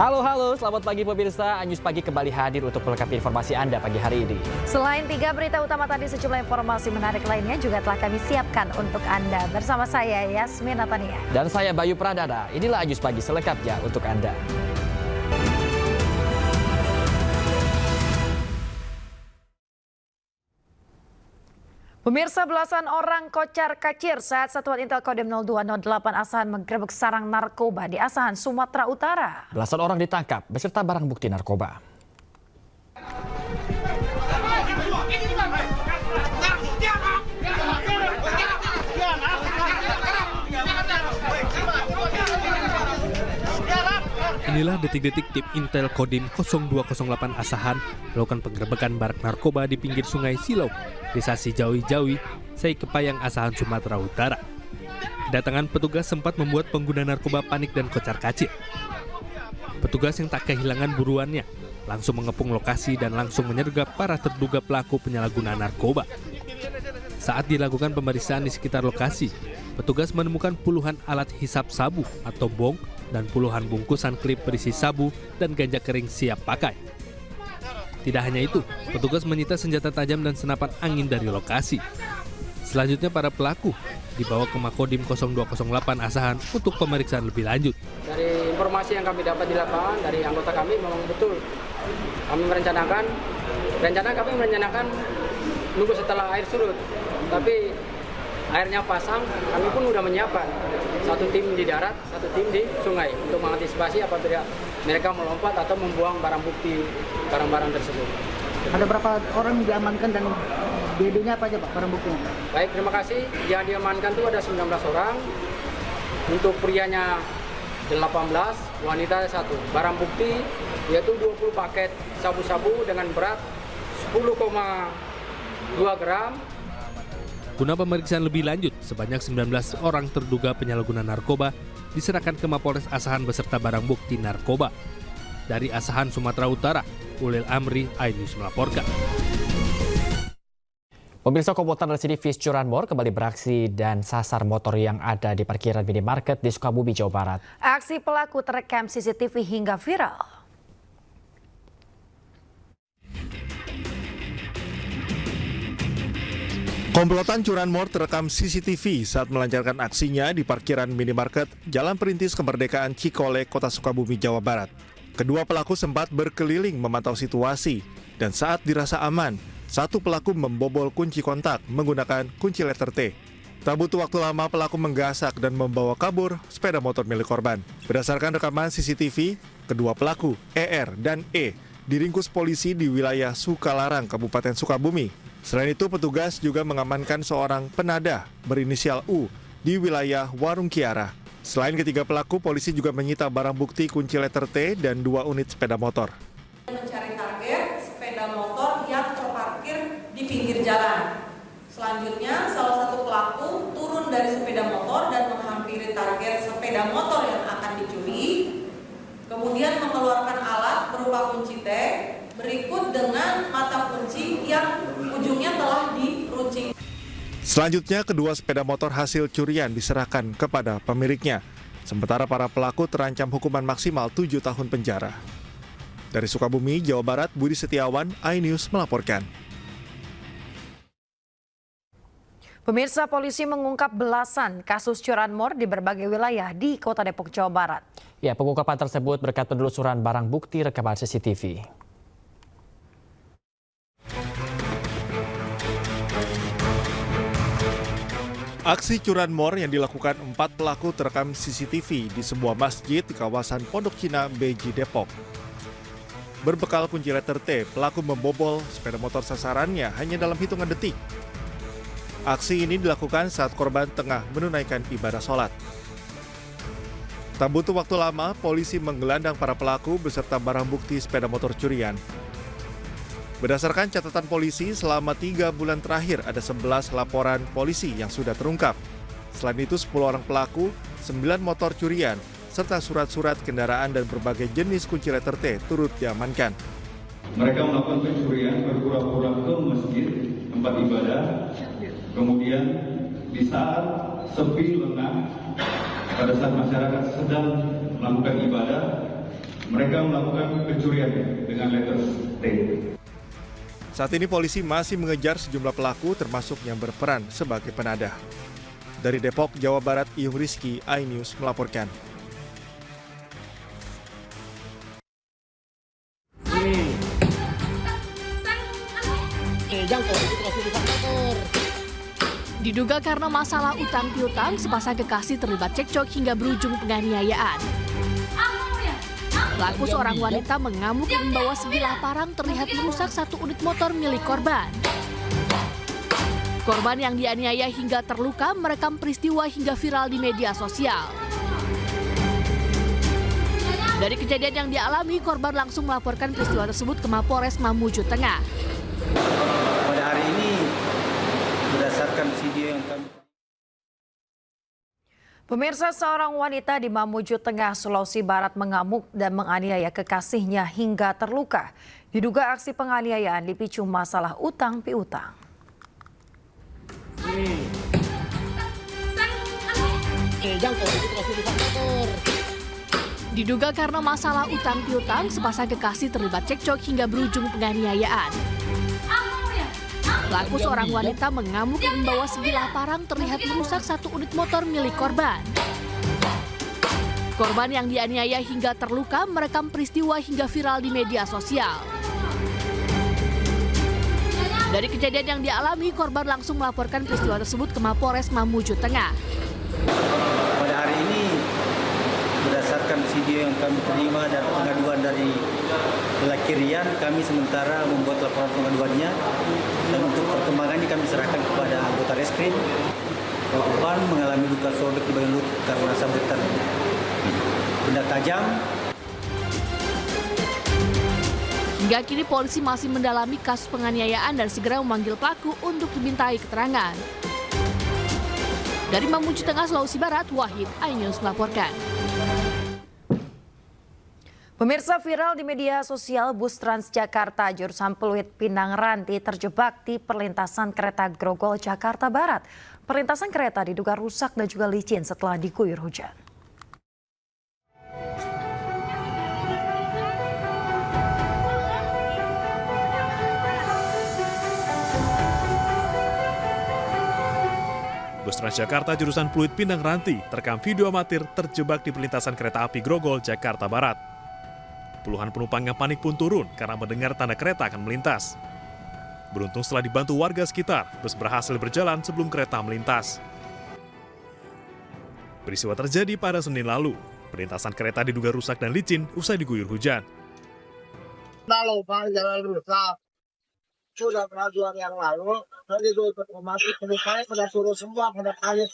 Halo, selamat pagi pemirsa. Anyus Pagi kembali hadir untuk melengkapi informasi Anda pagi hari ini. Selain 3 berita utama tadi, sejumlah informasi menarik lainnya juga telah kami siapkan untuk Anda. Bersama saya, Yasmin Natania. Dan saya, Bayu Pradana. Inilah Anyus Pagi selengkapnya untuk Anda. Pemirsa, belasan orang kocar-kacir saat Satuan Intel Kodim 0208 Asahan menggerebek sarang narkoba di Asahan, Sumatera Utara. Belasan orang ditangkap beserta barang bukti narkoba. Inilah detik-detik tim Intel Kodim 0208 Asahan melakukan penggerebekan barak narkoba di pinggir Sungai Silau, Desa Sijawi-Jawi, Saikepayang, Asahan, Sumatera Utara. Kedatangan petugas sempat membuat pengguna narkoba panik dan kocar-kacir. Petugas yang tak kehilangan buruannya langsung mengepung lokasi dan langsung menyergap para terduga pelaku penyalahgunaan narkoba. Saat dilakukan pemeriksaan di sekitar lokasi, petugas menemukan puluhan alat hisap sabu atau bong dan puluhan bungkusan klip berisi sabu dan ganja kering siap pakai. Tidak hanya itu, petugas menyita senjata tajam dan senapan angin dari lokasi. Selanjutnya para pelaku dibawa ke Makodim 0208 Asahan untuk pemeriksaan lebih lanjut. Dari informasi yang kami dapat di lapangan dari anggota kami memang betul. Kami merencanakan nunggu setelah air surut. Tapi airnya pasang, kami pun sudah menyiapkan satu tim di darat, satu tim di sungai untuk mengantisipasi apabila mereka melompat atau membuang barang bukti barang-barang tersebut. Ada berapa orang diamankan dan BD-nya apa aja Pak, barang buktinya? Baik, terima kasih. Yang diamankan itu ada 19 orang. Untuk prianya 18, wanita 1. Barang bukti yaitu 20 paket sabu-sabu dengan berat 10,2 gram. Guna pemeriksaan lebih lanjut, sebanyak 19 orang terduga penyalahguna narkoba diserahkan ke Mapolres Asahan beserta barang bukti narkoba. Dari Asahan, Sumatera Utara, Ulil Amri, iNews melaporkan. Pemirsa, komuter residivis curanmor kembali beraksi dan sasar motor yang ada di parkiran minimarket di Sukabumi, Jawa Barat. Aksi pelaku terekam CCTV hingga viral. Komplotan curanmor terekam CCTV saat melancarkan aksinya di parkiran minimarket Jalan Perintis Kemerdekaan Cikole, Kota Sukabumi, Jawa Barat. Kedua pelaku sempat berkeliling memantau situasi dan saat dirasa aman, satu pelaku membobol kunci kontak menggunakan kunci letter T. Tak butuh waktu lama, pelaku menggasak dan membawa kabur sepeda motor milik korban. Berdasarkan rekaman CCTV, kedua pelaku, ER dan E, diringkus polisi di wilayah Sukalarang, Kabupaten Sukabumi. Selain itu, petugas juga mengamankan seorang penadah berinisial U di wilayah Warung Kiara. Selain ketiga pelaku, polisi juga menyita barang bukti kunci letter T dan 2 unit sepeda motor. Mencari target sepeda motor yang terparkir di pinggir jalan. Selanjutnya, salah satu pelaku turun dari sepeda motor dan menghampiri target sepeda motor yang akan dicuri. Kemudian mengeluarkan alat berupa kunci T, berikut dengan mata kunci yang ujungnya telah diruncing. Selanjutnya, kedua sepeda motor hasil curian diserahkan kepada pemiliknya. Sementara para pelaku terancam hukuman maksimal 7 tahun penjara. Dari Sukabumi, Jawa Barat, Budi Setiawan, iNews melaporkan. Pemirsa, polisi mengungkap belasan kasus curanmor di berbagai wilayah di Kota Depok, Jawa Barat. Ya, pengungkapan tersebut berkat penelusuran barang bukti rekaman CCTV. Aksi curanmor yang dilakukan 4 pelaku terekam CCTV di sebuah masjid di kawasan Pondok Cina, Beji, Depok. Berbekal kunci letter T, pelaku membobol sepeda motor sasarannya hanya dalam hitungan detik. Aksi ini dilakukan saat korban tengah menunaikan ibadah sholat. Tak butuh waktu lama, polisi menggelandang para pelaku beserta barang bukti sepeda motor curian. Berdasarkan catatan polisi, selama 3 bulan terakhir ada 11 laporan polisi yang sudah terungkap. Selain itu, 10 orang pelaku, 9 motor curian, serta surat-surat kendaraan dan berbagai jenis kunci letter T turut diamankan. Mereka melakukan pencurian berpura-pura ke masjid, tempat ibadah, kemudian di saat sepi lengang, pada saat masyarakat sedang melakukan ibadah, Mereka melakukan pencurian dengan letter T. Saat ini polisi masih mengejar sejumlah pelaku termasuk yang berperan sebagai penadah. Dari Depok, Jawa Barat, Iyung Rizky, iNews melaporkan. Diduga karena masalah utang piutang, sepasang kekasih terlibat cekcok hingga berujung penganiayaan. Pelaku seorang wanita mengamuk dan membawa sebilah parang terlihat merusak satu unit motor milik korban. Korban yang dianiaya hingga terluka merekam peristiwa hingga viral di media sosial. Dari kejadian yang dialami, korban langsung melaporkan peristiwa tersebut ke Mapores Mamuju Tengah. Pada hari ini, berdasarkan video yang kami... Pemirsa, seorang wanita di Mamuju Tengah, Sulawesi Barat mengamuk dan menganiaya kekasihnya hingga terluka. Diduga aksi penganiayaan dipicu masalah utang piutang. Diduga karena masalah utang piutang, sepasang kekasih terlibat cekcok hingga berujung penganiayaan. Pelaku seorang wanita mengamuk dan membawa sebilah parang terlihat merusak satu unit motor milik korban. Korban yang dianiaya hingga terluka merekam peristiwa hingga viral di media sosial. Dari kejadian yang dialami, korban langsung melaporkan peristiwa tersebut ke Mapores Mamuju Tengah. Pada hari ini, berdasarkan video yang kami terima dan pengaduan dari lelaki Rian, kami sementara membuat laporan pengaduannya dan untuk perkembangannya kami serahkan kepada anggota reskrim. Korban mengalami luka sobek di bagian lutut karena sabetan benda tajam. Hingga kini polisi masih mendalami kasus penganiayaan dan segera memanggil pelaku untuk dimintai keterangan. Dari Mamuju Tengah, Sulawesi Barat, Wahid, iNews melaporkan. Pemirsa, viral di media sosial, bus Transjakarta jurusan Pluit Pinang Ranti terjebak di perlintasan kereta Grogol, Jakarta Barat. Perlintasan kereta diduga rusak dan juga licin setelah diguyur hujan. Bus Transjakarta jurusan Pluit Pinang Ranti terekam video amatir terjebak di perlintasan kereta api Grogol, Jakarta Barat. Puluhan penumpang yang panik pun turun karena mendengar tanda kereta akan melintas. Beruntung setelah dibantu warga sekitar, bus berhasil berjalan sebelum kereta melintas. Peristiwa terjadi pada Senin lalu. Perlintasan kereta diduga rusak dan licin usai diguyur hujan. Lalu Pak, jalan rusak. Sudah pernah 2 hari yang lalu, tadi itu informasi penumpangnya pada turun semua, pada panik.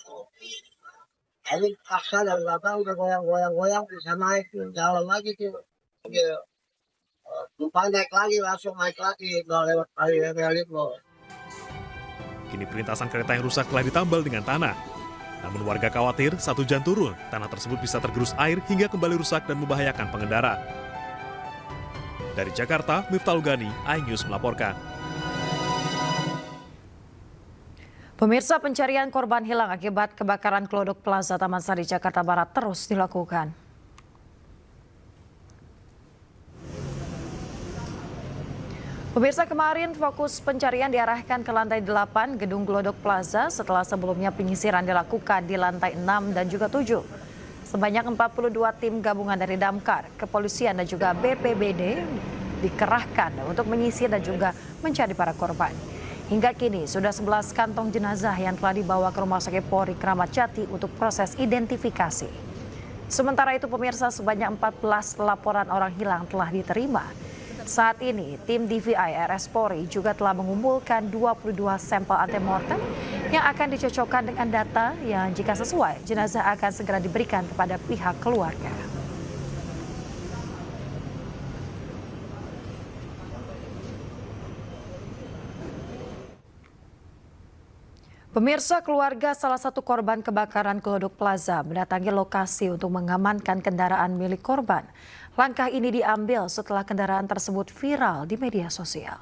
Ini paksa dari belakang udah goyang-goyang, bisa naik, jalan lagi tuh. Penumpang naik lagi, langsung naik lagi, udah lewat rel loh. Kini perlintasan kereta yang rusak telah ditambal dengan tanah. Namun warga khawatir saat hujan turun, tanah tersebut bisa tergerus air hingga kembali rusak dan membahayakan pengendara. Dari Jakarta, Miftahul Gani, iNews melaporkan. Pemirsa, pencarian korban hilang akibat kebakaran Glodok Plaza Taman Sari, Jakarta Barat terus dilakukan. Pemirsa, kemarin fokus pencarian diarahkan ke lantai 8 gedung Glodok Plaza setelah sebelumnya penyisiran dilakukan di lantai 6 dan juga 7. Sebanyak 42 tim gabungan dari Damkar, Kepolisian dan juga BPBD dikerahkan untuk menyisir dan juga mencari para korban. Hingga kini sudah 11 kantong jenazah yang telah dibawa ke Rumah Sakit Polri Kramat Jati untuk proses identifikasi. Sementara itu pemirsa, sebanyak 14 laporan orang hilang telah diterima. Saat ini tim DVI RS Polri juga telah mengumpulkan 22 sampel antemortem yang akan dicocokkan dengan data yang jika sesuai jenazah akan segera diberikan kepada pihak keluarga. Pemirsa, keluarga salah satu korban kebakaran Glodok Plaza mendatangi lokasi untuk mengamankan kendaraan milik korban. Langkah ini diambil setelah kendaraan tersebut viral di media sosial.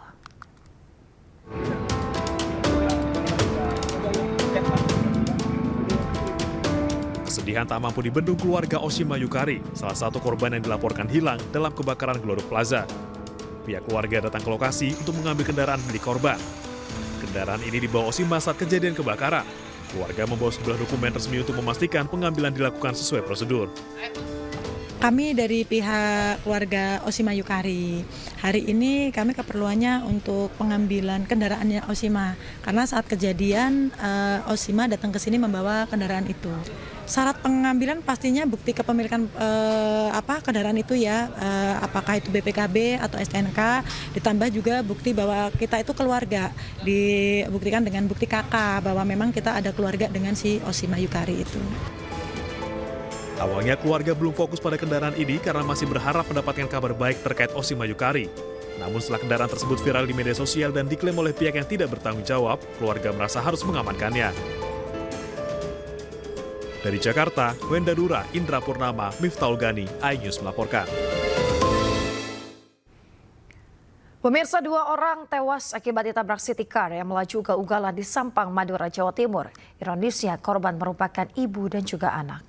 Kesedihan tak mampu dibendung keluarga Oshima Yukari, salah satu korban yang dilaporkan hilang dalam kebakaran Glodok Plaza. Pihak keluarga datang ke lokasi untuk mengambil kendaraan milik korban. Kendaraan ini dibawa Oshima saat kejadian kebakaran. Keluarga membawa sejumlah dokumen resmi untuk memastikan pengambilan dilakukan sesuai prosedur. Kami dari pihak keluarga Oshima Yukari, hari ini kami keperluannya untuk pengambilan kendaraannya Oshima. Karena saat kejadian Oshima datang ke sini membawa kendaraan itu. Syarat pengambilan pastinya bukti kepemilikan kendaraan itu ya, apakah itu BPKB atau STNK, ditambah juga bukti bahwa kita itu keluarga, dibuktikan dengan bukti KK bahwa memang kita ada keluarga dengan si Oshima Yukari itu. Awalnya keluarga belum fokus pada kendaraan ini karena masih berharap mendapatkan kabar baik terkait Oshima Yukari. Namun setelah kendaraan tersebut viral di media sosial dan diklaim oleh pihak yang tidak bertanggung jawab, keluarga merasa harus mengamankannya. Dari Jakarta, Wenda Dura, Indra Purnama, Miftahul Gani, iNews melaporkan. Pemirsa, 2 orang tewas akibat ditabrak city car yang melaju ke ugalan di Sampang, Madura, Jawa Timur. Ironisnya, korban merupakan ibu dan juga anak.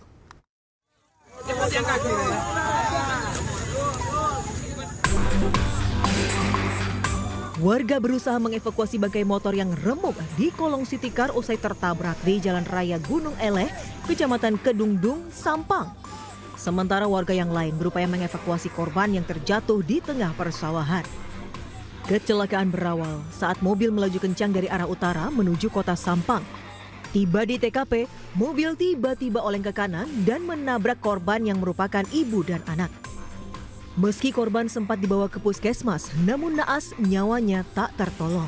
Warga berusaha mengevakuasi bangkai motor yang remuk di kolong city car usai tertabrak di Jalan Raya Gunung Eleh, Kecamatan Kedungdung, Sampang. Sementara warga yang lain berupaya mengevakuasi korban yang terjatuh di tengah persawahan. Kecelakaan berawal saat mobil melaju kencang dari arah utara menuju kota Sampang. Tiba di TKP, mobil tiba-tiba oleng ke kanan dan menabrak korban yang merupakan ibu dan anak. Meski korban sempat dibawa ke puskesmas, namun naas nyawanya tak tertolong.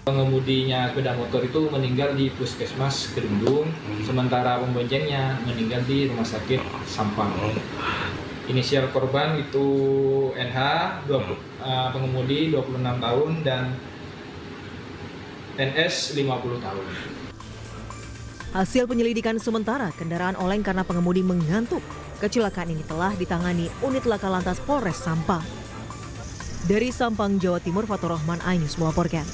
Pengemudinya sepeda motor itu meninggal di puskesmas Kedungdung, sementara pemboncengnya meninggal di rumah sakit Sampang. Inisial korban itu NH, pengemudi 26 tahun dan NS 50 tahun. Hasil penyelidikan sementara, kendaraan oleng karena pengemudi mengantuk. Kecelakaan ini telah ditangani unit laka lantas Polres Sampang. Dari Sampang, Jawa Timur, Fatur Rahman, iNews melaporkan.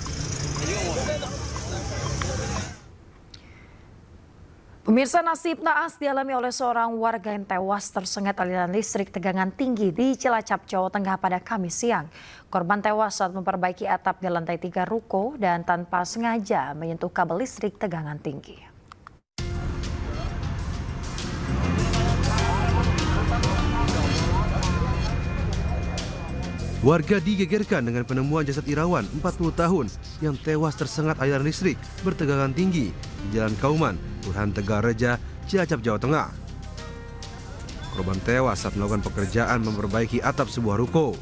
Pemirsa, nasib naas dialami oleh seorang warga yang tewas tersengat aliran listrik tegangan tinggi di Cilacap, Jawa Tengah pada Kamis siang. Korban tewas saat memperbaiki atap di lantai 3 ruko dan tanpa sengaja menyentuh kabel listrik tegangan tinggi. Warga digegerkan dengan penemuan jasad Irawan, 40 tahun, yang tewas tersengat aliran listrik bertegangan tinggi di Jalan Kauman, Kelurahan Tegareja, Cilacap, Jawa Tengah. Korban tewas saat melakukan pekerjaan memperbaiki atap sebuah ruko.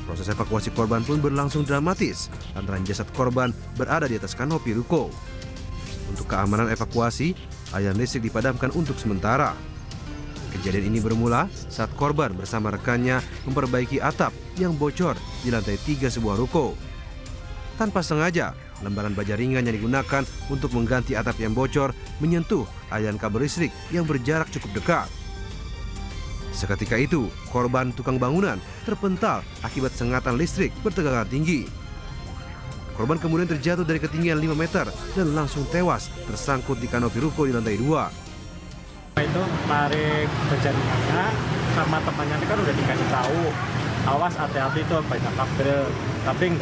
Proses evakuasi korban pun berlangsung dramatis, lantaran jasad korban berada di atas kanopi ruko. Untuk keamanan evakuasi, aliran listrik dipadamkan untuk sementara. Kejadian ini bermula saat korban bersama rekannya memperbaiki atap yang bocor di lantai 3 sebuah ruko. Tanpa sengaja, lembaran baja ringan yang digunakan untuk mengganti atap yang bocor menyentuh aliran kabel listrik yang berjarak cukup dekat. Seketika itu, korban tukang bangunan terpental akibat sengatan listrik bertegangan tinggi. Korban kemudian terjatuh dari ketinggian 5 meter dan langsung tewas tersangkut di kanopi ruko di lantai 2. Itu tarik berjaringannya sama temannya kan udah dikasih tahu, awas hati-hati tuh banyak kabel, tapi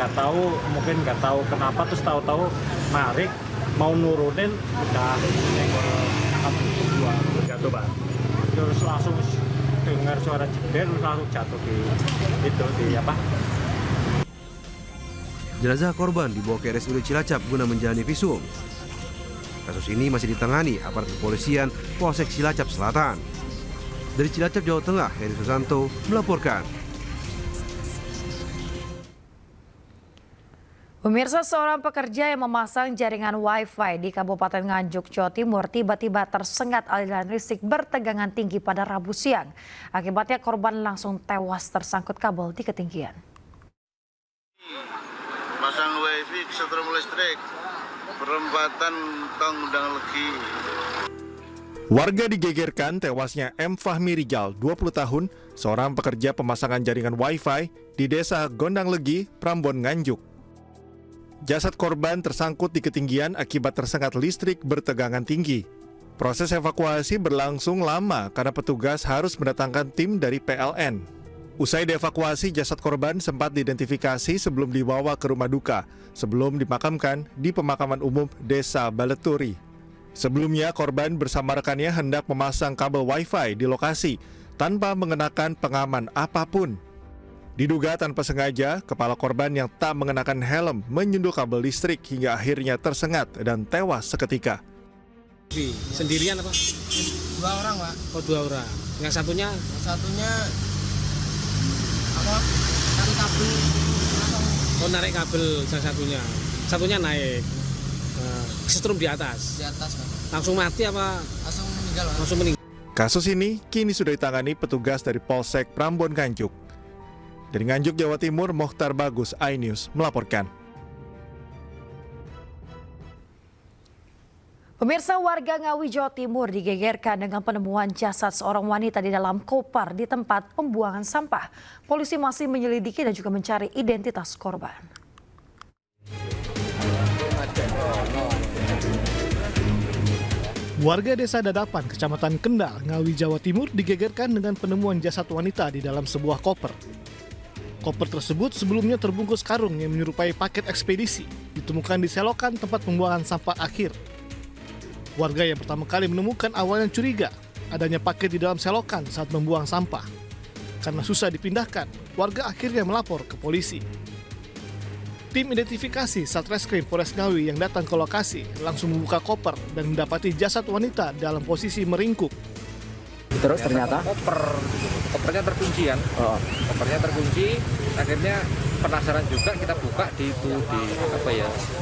mungkin nggak tahu kenapa, terus tahu-tahu narik mau nurunin udah nyenggol kabel kedua jatuh Pak. Terus langsung dengar suara jeder, terus langsung jatuh di apa. Jenazah korban dibawa ke RSUD Cilacap guna menjalani visum. Kasus ini masih ditangani aparat kepolisian Polsek Cilacap Selatan. Dari Cilacap, Jawa Tengah, Heri Susanto melaporkan. Pemirsa, seorang pekerja yang memasang jaringan Wi-Fi di Kabupaten Nganjuk, Jawa Timur tiba-tiba tersengat aliran listrik bertegangan tinggi pada Rabu siang. Akibatnya korban langsung tewas tersangkut kabel di ketinggian. Pasang Wi-Fi setrum listrik. Perempatan Tangudang Legi. Warga digegerkan tewasnya M. Fahmi Rijal, 20 tahun, seorang pekerja pemasangan jaringan Wi-Fi di Desa Gondang Legi, Prambon, Nganjuk. Jasad korban tersangkut di ketinggian akibat tersengat listrik bertegangan tinggi. Proses evakuasi berlangsung lama karena petugas harus mendatangkan tim dari PLN. Usai dievakuasi, jasad korban sempat diidentifikasi sebelum dibawa ke rumah duka, sebelum dimakamkan di pemakaman umum Desa Baleturi. Sebelumnya, korban bersama rekannya hendak memasang kabel Wi-Fi di lokasi tanpa mengenakan pengaman apapun. Diduga tanpa sengaja, kepala korban yang tak mengenakan helm menyentuh kabel listrik hingga akhirnya tersengat dan tewas seketika. Sendirian apa? 2 orang, Pak. Oh, 2 orang. Yang satunya? Yang satunya tarik kabel. Oh, narik kabel yang satunya. Satunya naik. Kesetrum di atas. Di atas, Pak. Langsung mati apa? Langsung meninggal, Pak. Langsung meninggal. Kasus ini kini sudah ditangani petugas dari Polsek Prambon Nganjuk. Dari Nganjuk, Jawa Timur, Mokhtar Bagus, iNews melaporkan. Pemirsa, warga Ngawi, Jawa Timur digegerkan dengan penemuan jasad seorang wanita di dalam koper di tempat pembuangan sampah. Polisi masih menyelidiki dan juga mencari identitas korban. Warga Desa Dadapan, Kecamatan Kendal, Ngawi, Jawa Timur digegerkan dengan penemuan jasad wanita di dalam sebuah koper. Koper tersebut sebelumnya terbungkus karung yang menyerupai paket ekspedisi, ditemukan di selokan tempat pembuangan sampah akhir. Warga yang pertama kali menemukan awalnya curiga adanya paket di dalam selokan saat membuang sampah. Karena susah dipindahkan, warga akhirnya melapor ke polisi. Tim identifikasi Satreskrim Polres Ngawi yang datang ke lokasi langsung membuka koper dan mendapati jasad wanita dalam posisi meringkuk. Terus ternyata kopernya terkunci kan? Kopernya terkunci, akhirnya penasaran juga kita buka di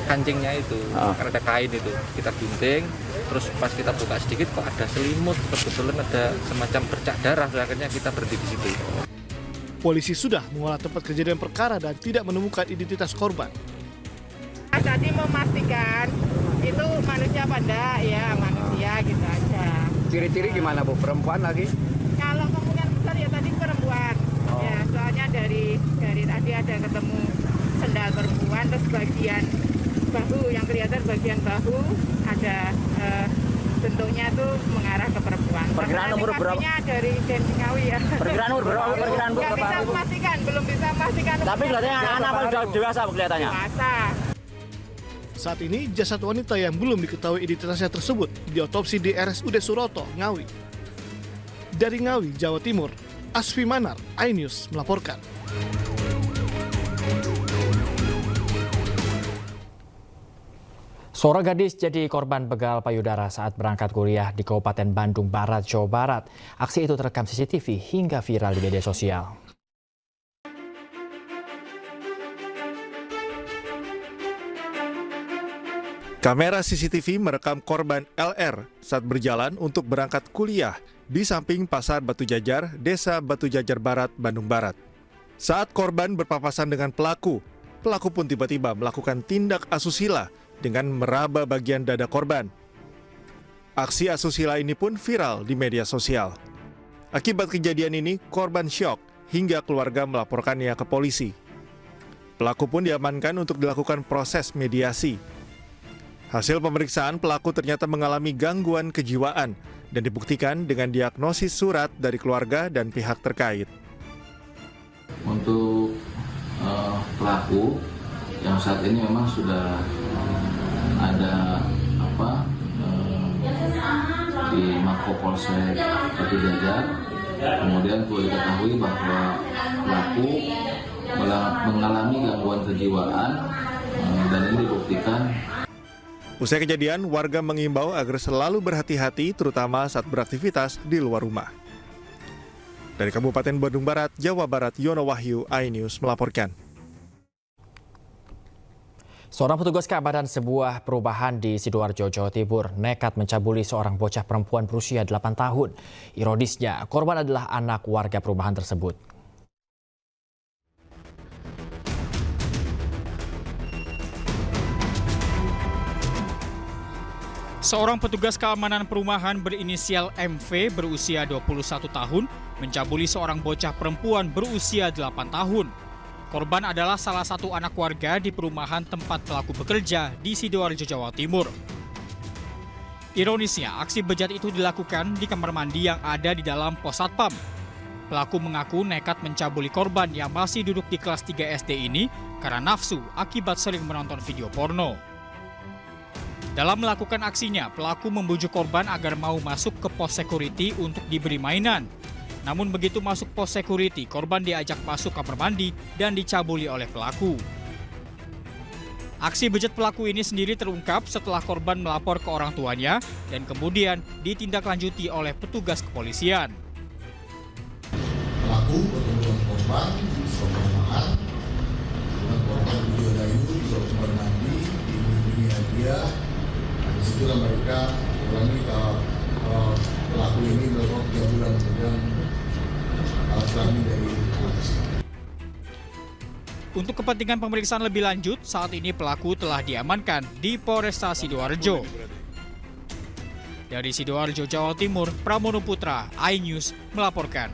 kancingnya itu, karena ada kain itu, kita gunting, terus pas kita buka sedikit kok ada selimut, kebetulan ada semacam bercak darah, akhirnya kita berhenti di situ. Polisi sudah mengolah tempat kejadian perkara dan tidak menemukan identitas korban. Tadi memastikan itu manusia apa enggak, ya manusia gitu aja. Ciri-ciri gimana Bu? Perempuan lagi? Kalau kemungkinan besar ya tadi perempuan. Ya, soalnya dari tadi ada ketemu sendal perempuan, terus bagian bahu yang kelihatan bagian bahu ada bentuknya tuh mengarah ke perempuan. Perkiraan umur berapa? Dari Ngawi ya. Perkiraan umur berapa? Perkiraan Bu? Nggak bisa memastikan, belum bisa memastikan. Tapi kelihatannya anak-anak apa sudah dewasa Bu kelihatannya? Dewasa. Saat ini, jasad wanita yang belum diketahui identitasnya tersebut diotopsi di RSUD Suroto, Ngawi. Dari Ngawi, Jawa Timur, Asfi Manar, iNews melaporkan. Seorang gadis jadi korban begal payudara saat berangkat kuliah di Kabupaten Bandung Barat, Jawa Barat. Aksi itu terekam CCTV hingga viral di media sosial. Kamera CCTV merekam korban LR saat berjalan untuk berangkat kuliah di samping Pasar Batu Jajar, Desa Batu Jajar Barat, Bandung Barat. Saat korban berpapasan dengan pelaku pun tiba-tiba melakukan tindak asusila dengan meraba bagian dada korban. Aksi asusila ini pun viral di media sosial. Akibat kejadian ini, korban syok hingga keluarga melaporkannya ke polisi. Pelaku pun diamankan untuk dilakukan proses mediasi. Hasil pemeriksaan, pelaku ternyata mengalami gangguan kejiwaan dan dibuktikan dengan diagnosis surat dari keluarga dan pihak terkait. Untuk pelaku yang saat ini memang sudah ada di Mako Polsek Batu Jajar. Kemudian perlu diketahui bahwa pelaku mengalami gangguan kejiwaan dan ini dibuktikan. Usai kejadian, warga mengimbau agar selalu berhati-hati terutama saat beraktivitas di luar rumah. Dari Kabupaten Bandung Barat, Jawa Barat, Yono Wahyu, iNews melaporkan. Seorang petugas keamanan sebuah perumahan di Sidoarjo, Jawa Timur nekat mencabuli seorang bocah perempuan berusia 8 tahun. Ironisnya, korban adalah anak warga perumahan tersebut. Seorang petugas keamanan perumahan berinisial MV berusia 21 tahun mencabuli seorang bocah perempuan berusia 8 tahun. Korban adalah salah satu anak warga di perumahan tempat pelaku bekerja di Sidoarjo, Jawa Timur. Ironisnya, aksi bejat itu dilakukan di kamar mandi yang ada di dalam pos satpam. Pelaku mengaku nekat mencabuli korban yang masih duduk di kelas 3 SD ini karena nafsu akibat sering menonton video porno. Dalam melakukan aksinya, pelaku membujuk korban agar mau masuk ke pos security untuk diberi mainan. Namun begitu masuk pos security, korban diajak masuk kamar mandi dan dicabuli oleh pelaku. Aksi bejat pelaku ini sendiri terungkap setelah korban melapor ke orang tuanya dan kemudian ditindaklanjuti oleh petugas kepolisian. Pelaku bertemu dengan korban di sebuah perumahan, dengan korban diodayu di sebuah kamar mandi, diiringi hadiah. Di situlah mereka ulangi pelaku ini dalam 3 bulan kemudian kelamin dari anak. Untuk kepentingan pemeriksaan lebih lanjut, saat ini pelaku telah diamankan di Polresta Sidoarjo. Dari Sidoarjo, Jawa Timur, Pramono Putra, iNews melaporkan.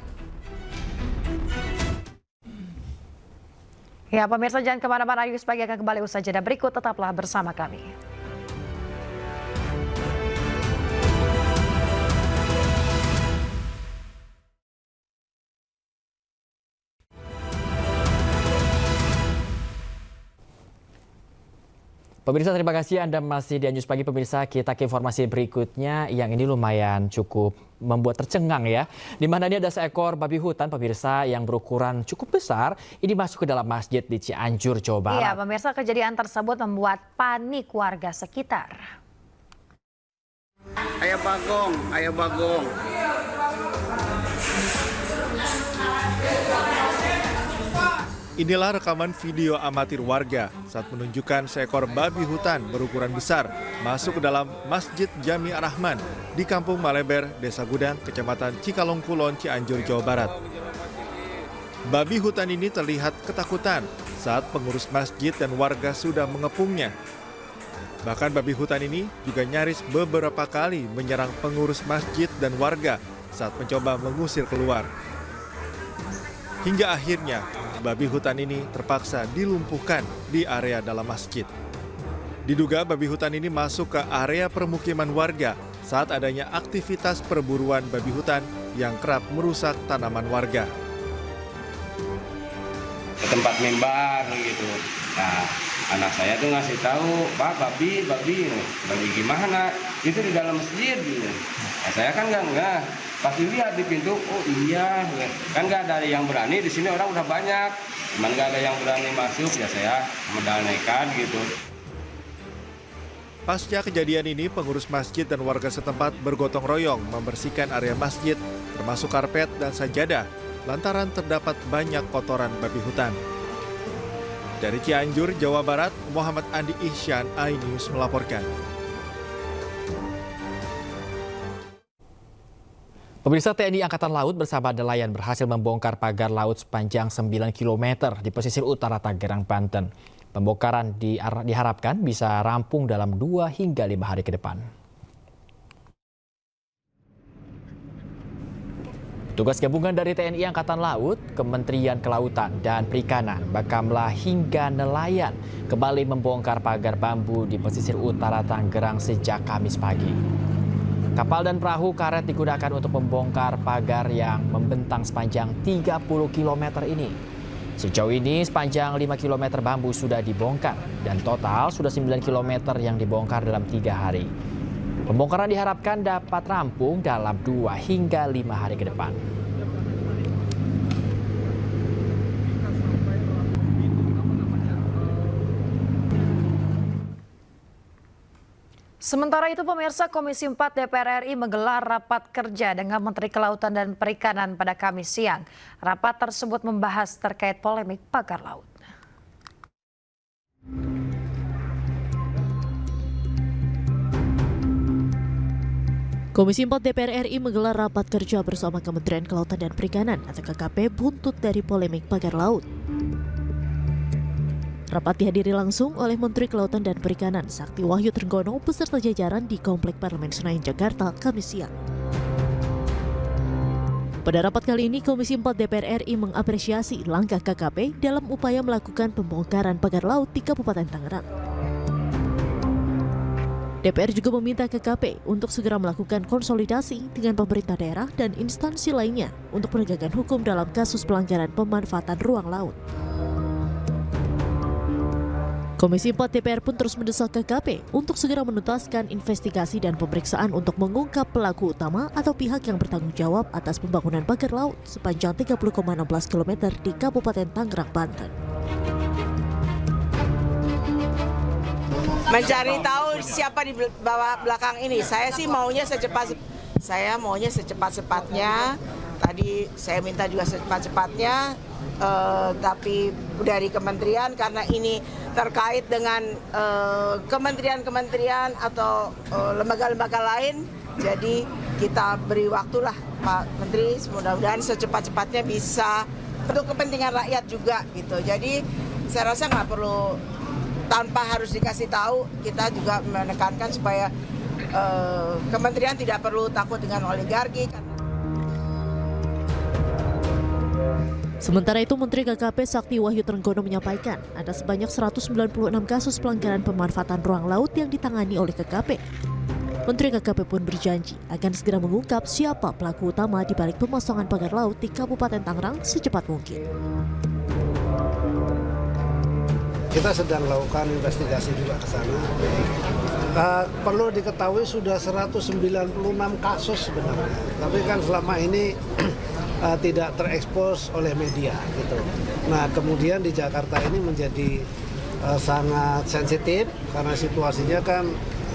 Ya, pemirsa jangan kemana-mana, iNews Pagi akan kembali usai jeda berikut, tetaplah bersama kami. Pemirsa, terima kasih Anda masih di iNews Pagi. Pemirsa, kita ke informasi berikutnya yang ini lumayan cukup membuat tercengang ya. Di mana ini ada seekor babi hutan pemirsa yang berukuran cukup besar. Ini masuk ke dalam masjid di Cianjur, Jawa Barat. Iya, pemirsa, kejadian tersebut membuat panik warga sekitar. Ayah bagong, ayah bagong. Inilah rekaman video amatir warga saat menunjukkan seekor babi hutan berukuran besar masuk ke dalam Masjid Jami Ar-Rahman di Kampung Maleber, Desa Gudang, Kecamatan Cikalong Kulon, Cianjur, Jawa Barat. Babi hutan ini terlihat ketakutan saat pengurus masjid dan warga sudah mengepungnya. Bahkan babi hutan ini juga nyaris beberapa kali menyerang pengurus masjid dan warga saat mencoba mengusir keluar. Hingga akhirnya, babi hutan ini terpaksa dilumpuhkan di area dalam masjid. Diduga babi hutan ini masuk ke area permukiman warga saat adanya aktivitas perburuan babi hutan yang kerap merusak tanaman warga. Ke tempat mimbar gitu. Nah, anak saya tuh ngasih tahu, Pak, babi gimana? Itu di dalam masjid. Gitu. Nah, saya kan enggak. Pas dilihat di pintu, oh iya, kan nggak ada yang berani, di sini orang udah banyak, cuman nggak ada yang berani masuk, ya saya modal nekat gitu. Pasca kejadian ini, pengurus masjid dan warga setempat bergotong royong membersihkan area masjid, termasuk karpet dan sajadah, lantaran terdapat banyak kotoran babi hutan. Dari Cianjur, Jawa Barat, Muhammad Andi Ihsan, iNews melaporkan. Pemirsa, TNI Angkatan Laut bersama nelayan berhasil membongkar pagar laut sepanjang 9 km di pesisir utara Tangerang, Banten. Pembongkaran diharapkan bisa rampung dalam 2 hingga 5 hari ke depan. Tugas gabungan dari TNI Angkatan Laut, Kementerian Kelautan dan Perikanan, Bakamla hingga nelayan kembali membongkar pagar bambu di pesisir utara Tangerang sejak Kamis pagi. Kapal dan perahu karet digunakan untuk membongkar pagar yang membentang sepanjang 30 km ini. Sejauh ini sepanjang 5 km bambu sudah dibongkar dan total sudah 9 km yang dibongkar dalam 3 hari. Pembongkaran diharapkan dapat rampung dalam 2 hingga 5 hari ke depan. Sementara itu, pemirsa, Komisi 4 DPR RI menggelar rapat kerja dengan Menteri Kelautan dan Perikanan pada Kamis siang. Rapat tersebut membahas terkait polemik pagar laut. Komisi 4 DPR RI menggelar rapat kerja bersama Kementerian Kelautan dan Perikanan atau KKP buntut dari polemik pagar laut. Rapat dihadiri langsung oleh Menteri Kelautan dan Perikanan Sakti Wahyu Trenggono beserta jajaran di Komplek Parlemen Senayan, Jakarta, Kamis siang. Pada rapat kali ini, Komisi 4 DPR RI mengapresiasi langkah KKP dalam upaya melakukan pembongkaran pagar laut di Kabupaten Tangerang. DPR juga meminta KKP untuk segera melakukan konsolidasi dengan pemerintah daerah dan instansi lainnya untuk penegakan hukum dalam kasus pelanggaran pemanfaatan ruang laut. Komisi 4 DPR pun terus mendesak KKP untuk segera menuntaskan investigasi dan pemeriksaan untuk mengungkap pelaku utama atau pihak yang bertanggung jawab atas pembangunan pagar laut sepanjang 30,16 km di Kabupaten Tangerang, Banten. Mencari tahu siapa di bawah belakang ini. Saya maunya secepat-cepatnya. Tadi saya minta juga secepat-cepatnya, tapi dari kementerian karena ini terkait dengan kementerian-kementerian atau lembaga-lembaga lain. Jadi kita beri waktulah Pak Menteri, mudah-mudahan secepat-cepatnya bisa untuk kepentingan rakyat juga gitu. Jadi saya rasa nggak perlu tanpa harus dikasih tahu, kita juga menekankan supaya kementerian tidak perlu takut dengan oligarki. Sementara itu, Menteri KKP Sakti Wahyu Trenggono menyampaikan ada sebanyak 196 kasus pelanggaran pemanfaatan ruang laut yang ditangani oleh KKP. Menteri KKP pun berjanji akan segera mengungkap siapa pelaku utama di balik pemasangan pagar laut di Kabupaten Tangerang secepat mungkin. Kita sedang melakukan investigasi juga ke sana. Perlu diketahui sudah 196 kasus sebenarnya. Tapi kan selama ini tidak terekspos oleh media gitu. Nah, kemudian di Jakarta ini menjadi sangat sensitif karena situasinya kan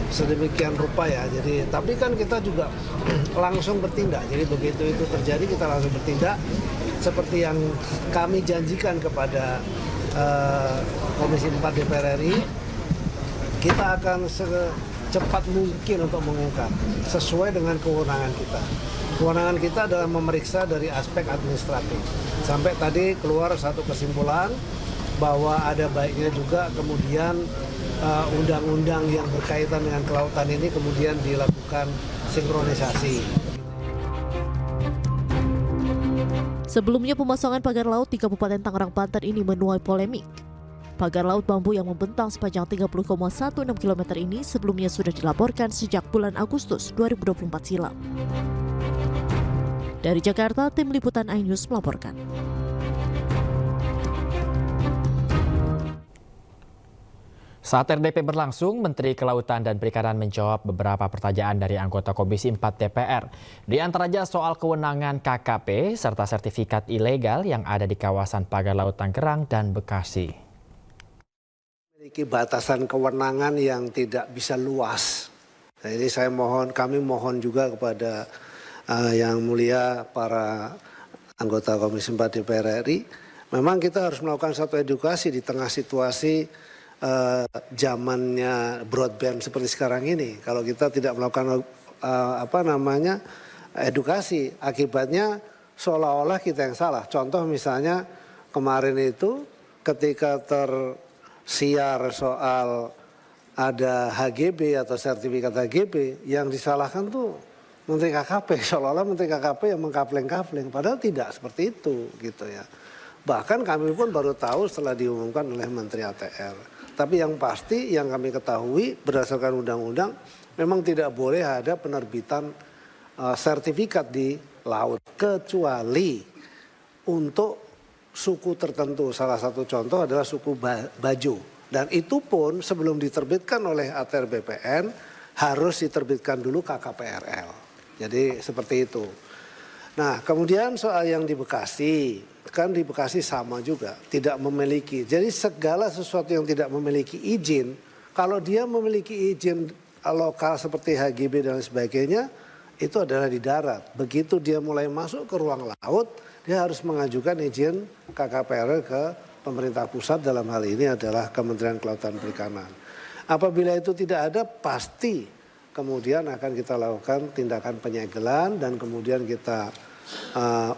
sedemikian rupa ya. Jadi tapi kan kita juga langsung bertindak. Jadi begitu itu terjadi kita langsung bertindak seperti yang kami janjikan kepada Komisi 4 DPR RI. Kita akan secepat mungkin untuk mengungkap sesuai dengan kewenangan kita. Kewenangan kita adalah memeriksa dari aspek administratif. Sampai tadi keluar satu kesimpulan bahwa ada baiknya juga kemudian undang-undang yang berkaitan dengan kelautan ini kemudian dilakukan sinkronisasi. Sebelumnya pemasangan pagar laut di Kabupaten Tangerang, Banten ini menuai polemik. Pagar laut bambu yang membentang sepanjang 30,16 km ini sebelumnya sudah dilaporkan sejak bulan Agustus 2024 silam. Dari Jakarta, tim liputan iNews melaporkan. Saat RDP berlangsung, Menteri Kelautan dan Perikanan menjawab beberapa pertanyaan dari anggota Komisi 4 DPR. Di antaranya soal kewenangan KKP serta sertifikat ilegal yang ada di kawasan pagar laut Tangerang dan Bekasi. Memiliki batasan kewenangan yang tidak bisa luas. Jadi kami mohon juga kepada yang mulia para anggota Komisi 4 DPR RI, memang kita harus melakukan satu edukasi di tengah situasi zamannya broadband seperti sekarang ini. Kalau kita tidak melakukan edukasi, akibatnya seolah-olah kita yang salah. Contoh misalnya kemarin itu ketika tersiar soal ada HGB atau sertifikat HGB, yang disalahkan tuh Menteri KKP, seolah-olah Menteri KKP yang mengkapleng-kapleng, padahal tidak seperti itu gitu ya. Bahkan kami pun baru tahu setelah diumumkan oleh Menteri ATR. Tapi yang pasti yang kami ketahui berdasarkan undang-undang memang tidak boleh ada penerbitan sertifikat di laut kecuali untuk suku tertentu. Salah satu contoh adalah suku Bajo. Dan itu pun sebelum diterbitkan oleh ATR BPN harus diterbitkan dulu KKPRL. Jadi seperti itu. Nah kemudian soal yang di Bekasi, kan di Bekasi sama juga, tidak memiliki. Jadi segala sesuatu yang tidak memiliki izin, kalau dia memiliki izin lokal seperti HGB dan sebagainya, itu adalah di darat. Begitu dia mulai masuk ke ruang laut, dia harus mengajukan izin KKPRL ke pemerintah pusat, dalam hal ini adalah Kementerian Kelautan Perikanan. Apabila itu tidak ada, pasti kemudian akan kita lakukan tindakan penyegelan dan kemudian kita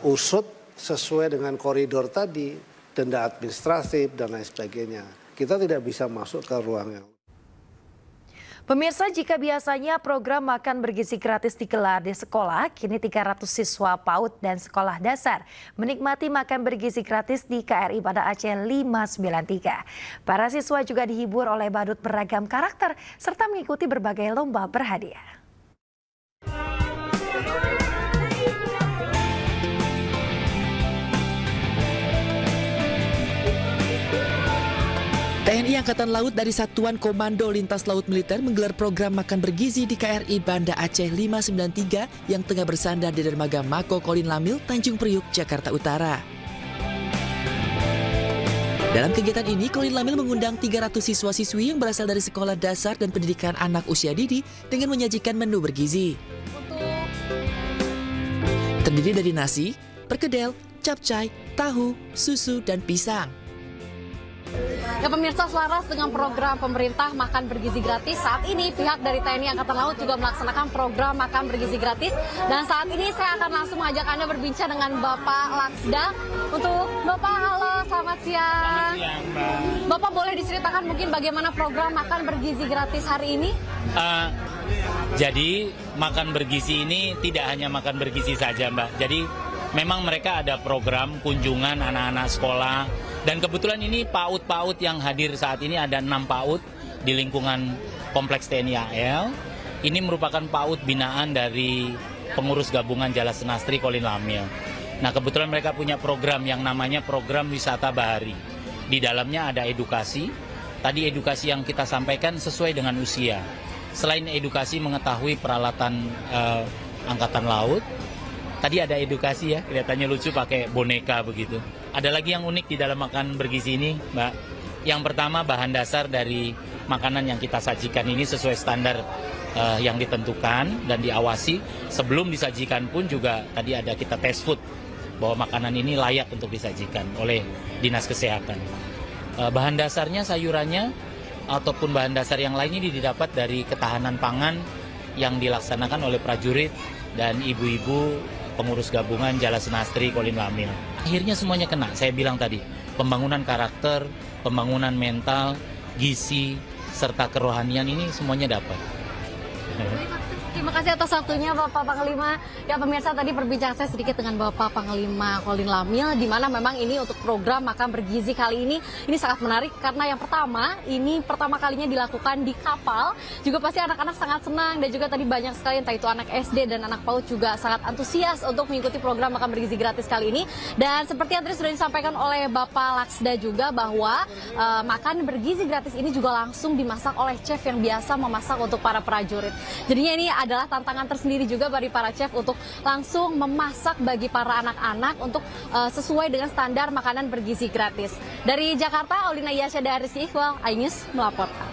usut sesuai dengan koridor tadi, denda administratif dan lain sebagainya. Kita tidak bisa masuk ke ruang yang Pemirsa, jika biasanya program makan bergizi gratis digelar di sekolah, kini 300 siswa PAUD dan sekolah dasar menikmati makan bergizi gratis di KRI Banda Aceh 593. Para siswa juga dihibur oleh badut beragam karakter serta mengikuti berbagai lomba berhadiah. TNI Angkatan Laut dari Satuan Komando Lintas Laut Militer menggelar program makan bergizi di KRI Banda Aceh 593 yang tengah bersandar di dermaga Mako Kolin Lamil, Tanjung Priuk, Jakarta Utara. Dalam kegiatan ini, Kolin Lamil mengundang 300 siswa-siswi yang berasal dari sekolah dasar dan pendidikan anak usia dini dengan menyajikan menu bergizi. Terdiri dari nasi, perkedel, capcay, tahu, susu, dan pisang. Ya pemirsa, selaras dengan program pemerintah makan bergizi gratis, saat ini pihak dari TNI Angkatan Laut juga melaksanakan program makan bergizi gratis. Dan saat ini saya akan langsung mengajak Anda berbincang dengan Bapak Laksda. Untuk Bapak, halo, selamat siang. Selamat siang, Mbak. Bapak boleh diceritakan mungkin bagaimana program makan bergizi gratis hari ini? Jadi makan bergizi ini tidak hanya makan bergizi saja, Mbak. Jadi memang mereka ada program kunjungan anak-anak sekolah. Dan kebetulan ini PAUD yang hadir saat ini ada 6 PAUD di lingkungan Kompleks TNI AL. Ini merupakan PAUD binaan dari pengurus gabungan Jala Senastri Kolin Lamil. Nah, kebetulan mereka punya program yang namanya program wisata bahari. Di dalamnya ada edukasi. Tadi edukasi yang kita sampaikan sesuai dengan usia. Selain edukasi mengetahui peralatan Angkatan Laut, tadi ada edukasi ya, kelihatannya lucu pakai boneka begitu. Ada lagi yang unik di dalam makan bergizi ini, Mbak. Yang pertama, bahan dasar dari makanan yang kita sajikan ini sesuai standar yang ditentukan dan diawasi. Sebelum disajikan pun juga tadi ada kita test food, bahwa makanan ini layak untuk disajikan oleh Dinas Kesehatan. Bahan dasarnya, sayurannya, ataupun bahan dasar yang lain ini didapat dari ketahanan pangan yang dilaksanakan oleh prajurit dan ibu-ibu pengurus gabungan Jala Senastri Kolin Lamil. Akhirnya semuanya kena, saya bilang tadi, pembangunan karakter, pembangunan mental, gizi, serta kerohanian ini semuanya dapat. Terima kasih atas waktunya Bapak Panglima. Ya pemirsa, tadi perbincangan saya sedikit dengan Bapak Panglima Kolin Lamil, di mana memang ini untuk program makan bergizi kali ini sangat menarik karena yang pertama, ini pertama kalinya dilakukan di kapal. Juga pasti anak-anak sangat senang dan juga tadi banyak sekali entah itu anak SD dan anak PAUD juga sangat antusias untuk mengikuti program makan bergizi gratis kali ini. Dan seperti yang tadi sudah disampaikan oleh Bapak Laksda juga bahwa makan bergizi gratis ini juga langsung dimasak oleh chef yang biasa memasak untuk para prajurit. Jadinya ini adalah tantangan tersendiri juga bagi para chef untuk langsung memasak bagi para anak-anak untuk sesuai dengan standar makanan bergizi gratis. Dari Jakarta, Aulina Yasha dari Iqbal, iNews melaporkan.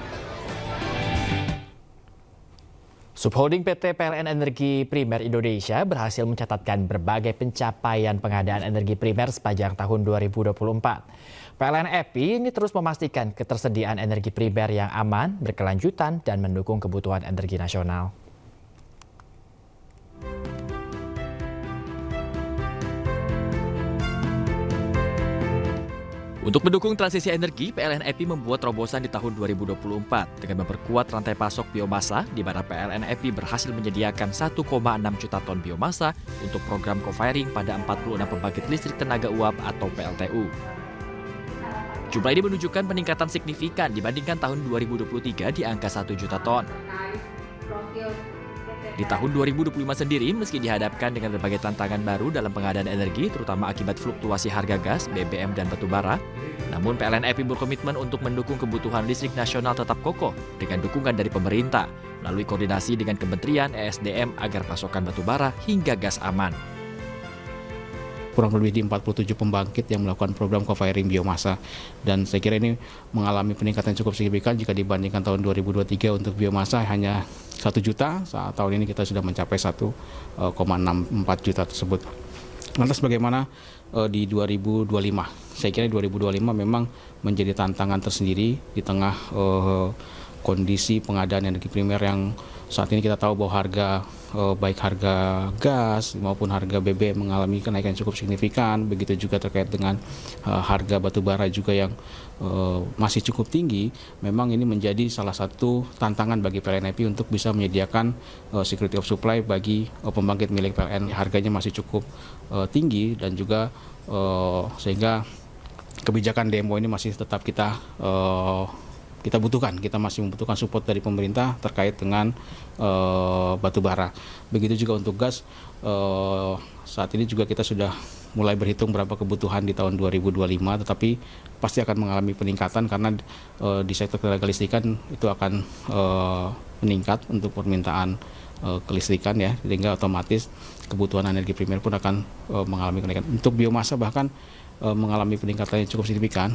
Subholding PT PLN Energi Primer Indonesia berhasil mencatatkan berbagai pencapaian pengadaan energi primer sepanjang tahun 2024. PLN EPI ini terus memastikan ketersediaan energi primer yang aman, berkelanjutan, dan mendukung kebutuhan energi nasional. Untuk mendukung transisi energi, PLN EPI membuat terobosan di tahun 2024 dengan memperkuat rantai pasok biomasa, di mana PLN EPI berhasil menyediakan 1,6 juta ton biomasa untuk program co-firing pada 46 pembangkit listrik tenaga uap atau PLTU. Jumlah ini menunjukkan peningkatan signifikan dibandingkan tahun 2023 di angka 1 juta ton. Di tahun 2025 sendiri, meski dihadapkan dengan berbagai tantangan baru dalam pengadaan energi, terutama akibat fluktuasi harga gas, BBM, dan batubara, namun PLN EPI berkomitmen untuk mendukung kebutuhan listrik nasional tetap kokoh dengan dukungan dari pemerintah, melalui koordinasi dengan Kementerian ESDM agar pasokan batubara hingga gas aman. Kurang lebih di 47 pembangkit yang melakukan program co-firing biomasa. Dan saya kira ini mengalami peningkatan cukup signifikan jika dibandingkan tahun 2023 untuk biomasa hanya 1 juta, saat tahun ini kita sudah mencapai 1,64 juta tersebut. Lantas bagaimana di 2025? Saya kira 2025 memang menjadi tantangan tersendiri di tengah kondisi pengadaan energi primer yang saat ini kita tahu bahwa baik harga gas maupun harga BBM mengalami kenaikan cukup signifikan, begitu juga terkait dengan harga batu bara juga yang masih cukup tinggi. Memang ini menjadi salah satu tantangan bagi PLN IP untuk bisa menyediakan security of supply bagi pembangkit milik PLN. Harganya masih cukup tinggi dan juga sehingga kebijakan demo ini masih tetap kita butuhkan. Kita masih membutuhkan support dari pemerintah terkait dengan batu bara. Begitu juga untuk gas, saat ini juga kita sudah mulai berhitung berapa kebutuhan di tahun 2025, tetapi pasti akan mengalami peningkatan karena di sektor tenaga listrikan itu akan meningkat untuk permintaan kelistrikan ya, sehingga otomatis kebutuhan energi primer pun akan mengalami kenaikan. Untuk biomasa bahkan mengalami peningkatan yang cukup signifikan.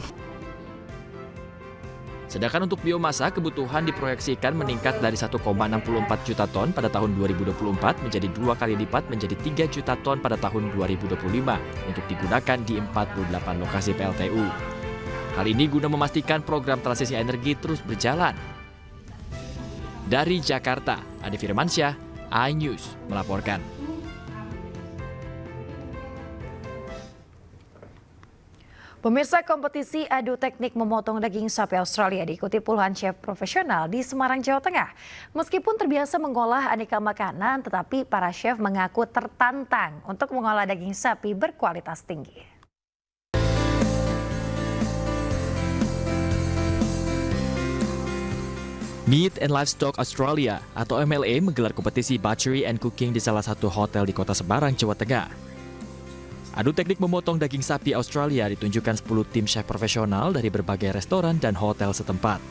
Sedangkan untuk biomasa, kebutuhan diproyeksikan meningkat dari 1,64 juta ton pada tahun 2024 menjadi 2 kali lipat menjadi 3 juta ton pada tahun 2025 untuk digunakan di 48 lokasi PLTU. Hal ini guna memastikan program transisi energi terus berjalan. Dari Jakarta, Adi Firmansyah, iNews melaporkan. Pemirsa, kompetisi adu teknik memotong daging sapi Australia diikuti puluhan chef profesional di Semarang, Jawa Tengah. Meskipun terbiasa mengolah aneka makanan, tetapi para chef mengaku tertantang untuk mengolah daging sapi berkualitas tinggi. Meat and Livestock Australia atau MLA menggelar kompetisi butchery and cooking di salah satu hotel di kota Semarang, Jawa Tengah. Adu teknik memotong daging sapi Australia ditunjukkan 10 tim chef profesional dari berbagai restoran dan hotel setempat.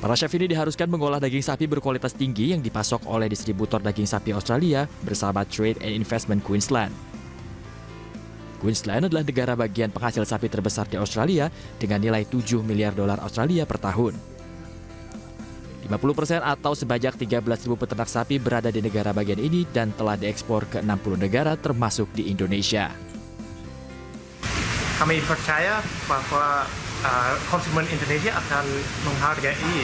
Para chef ini diharuskan mengolah daging sapi berkualitas tinggi yang dipasok oleh distributor daging sapi Australia bersama Trade and Investment Queensland. Queensland adalah negara bagian penghasil sapi terbesar di Australia dengan nilai 7 miliar dolar Australia per tahun. 50% atau sebanyak 13.000 peternak sapi berada di negara bagian ini dan telah diekspor ke 60 negara termasuk di Indonesia. Kami percaya bahwa konsumen Indonesia akan menghargai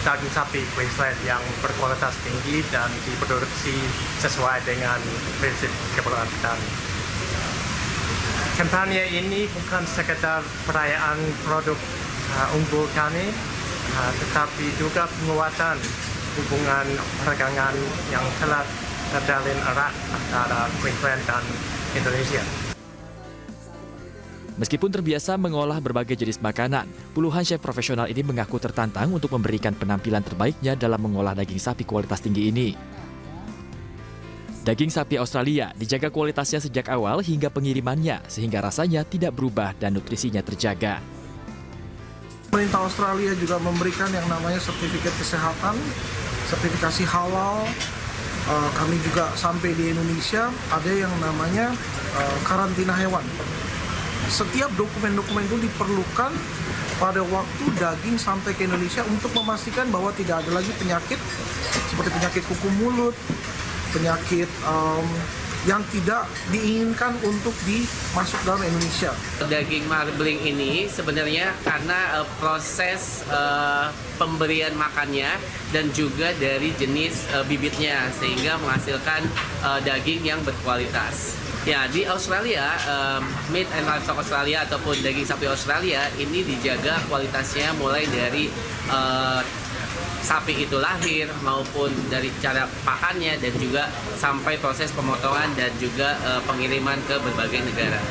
daging sapi Queensland yang berkualitas tinggi dan diproduksi sesuai dengan prinsip keberlanjutan. Kampanye ini bukan sekedar perayaan produk unggul kami, tetapi juga penguatan hubungan perdagangan yang telah terjalin erat antara Queensland dan Indonesia. Meskipun terbiasa mengolah berbagai jenis makanan, puluhan chef profesional ini mengaku tertantang untuk memberikan penampilan terbaiknya dalam mengolah daging sapi kualitas tinggi ini. Daging sapi Australia dijaga kualitasnya sejak awal hingga pengirimannya, sehingga rasanya tidak berubah dan nutrisinya terjaga. Pemerintah Australia juga memberikan yang namanya sertifikat kesehatan, sertifikasi halal. Kami juga sampai di Indonesia ada yang namanya karantina hewan. Setiap dokumen-dokumen itu diperlukan pada waktu daging sampai ke Indonesia untuk memastikan bahwa tidak ada lagi penyakit seperti penyakit kuku mulut, penyakit yang tidak diinginkan untuk dimasuk dalam Indonesia. Daging marbling ini sebenarnya karena proses pemberian makannya dan juga dari jenis bibitnya sehingga menghasilkan daging yang berkualitas. Ya, di Australia, Meat and Livestock Australia ataupun daging sapi Australia ini dijaga kualitasnya mulai dari sapi itu lahir maupun dari cara pakannya dan juga sampai proses pemotongan dan juga pengiriman ke berbagai negara.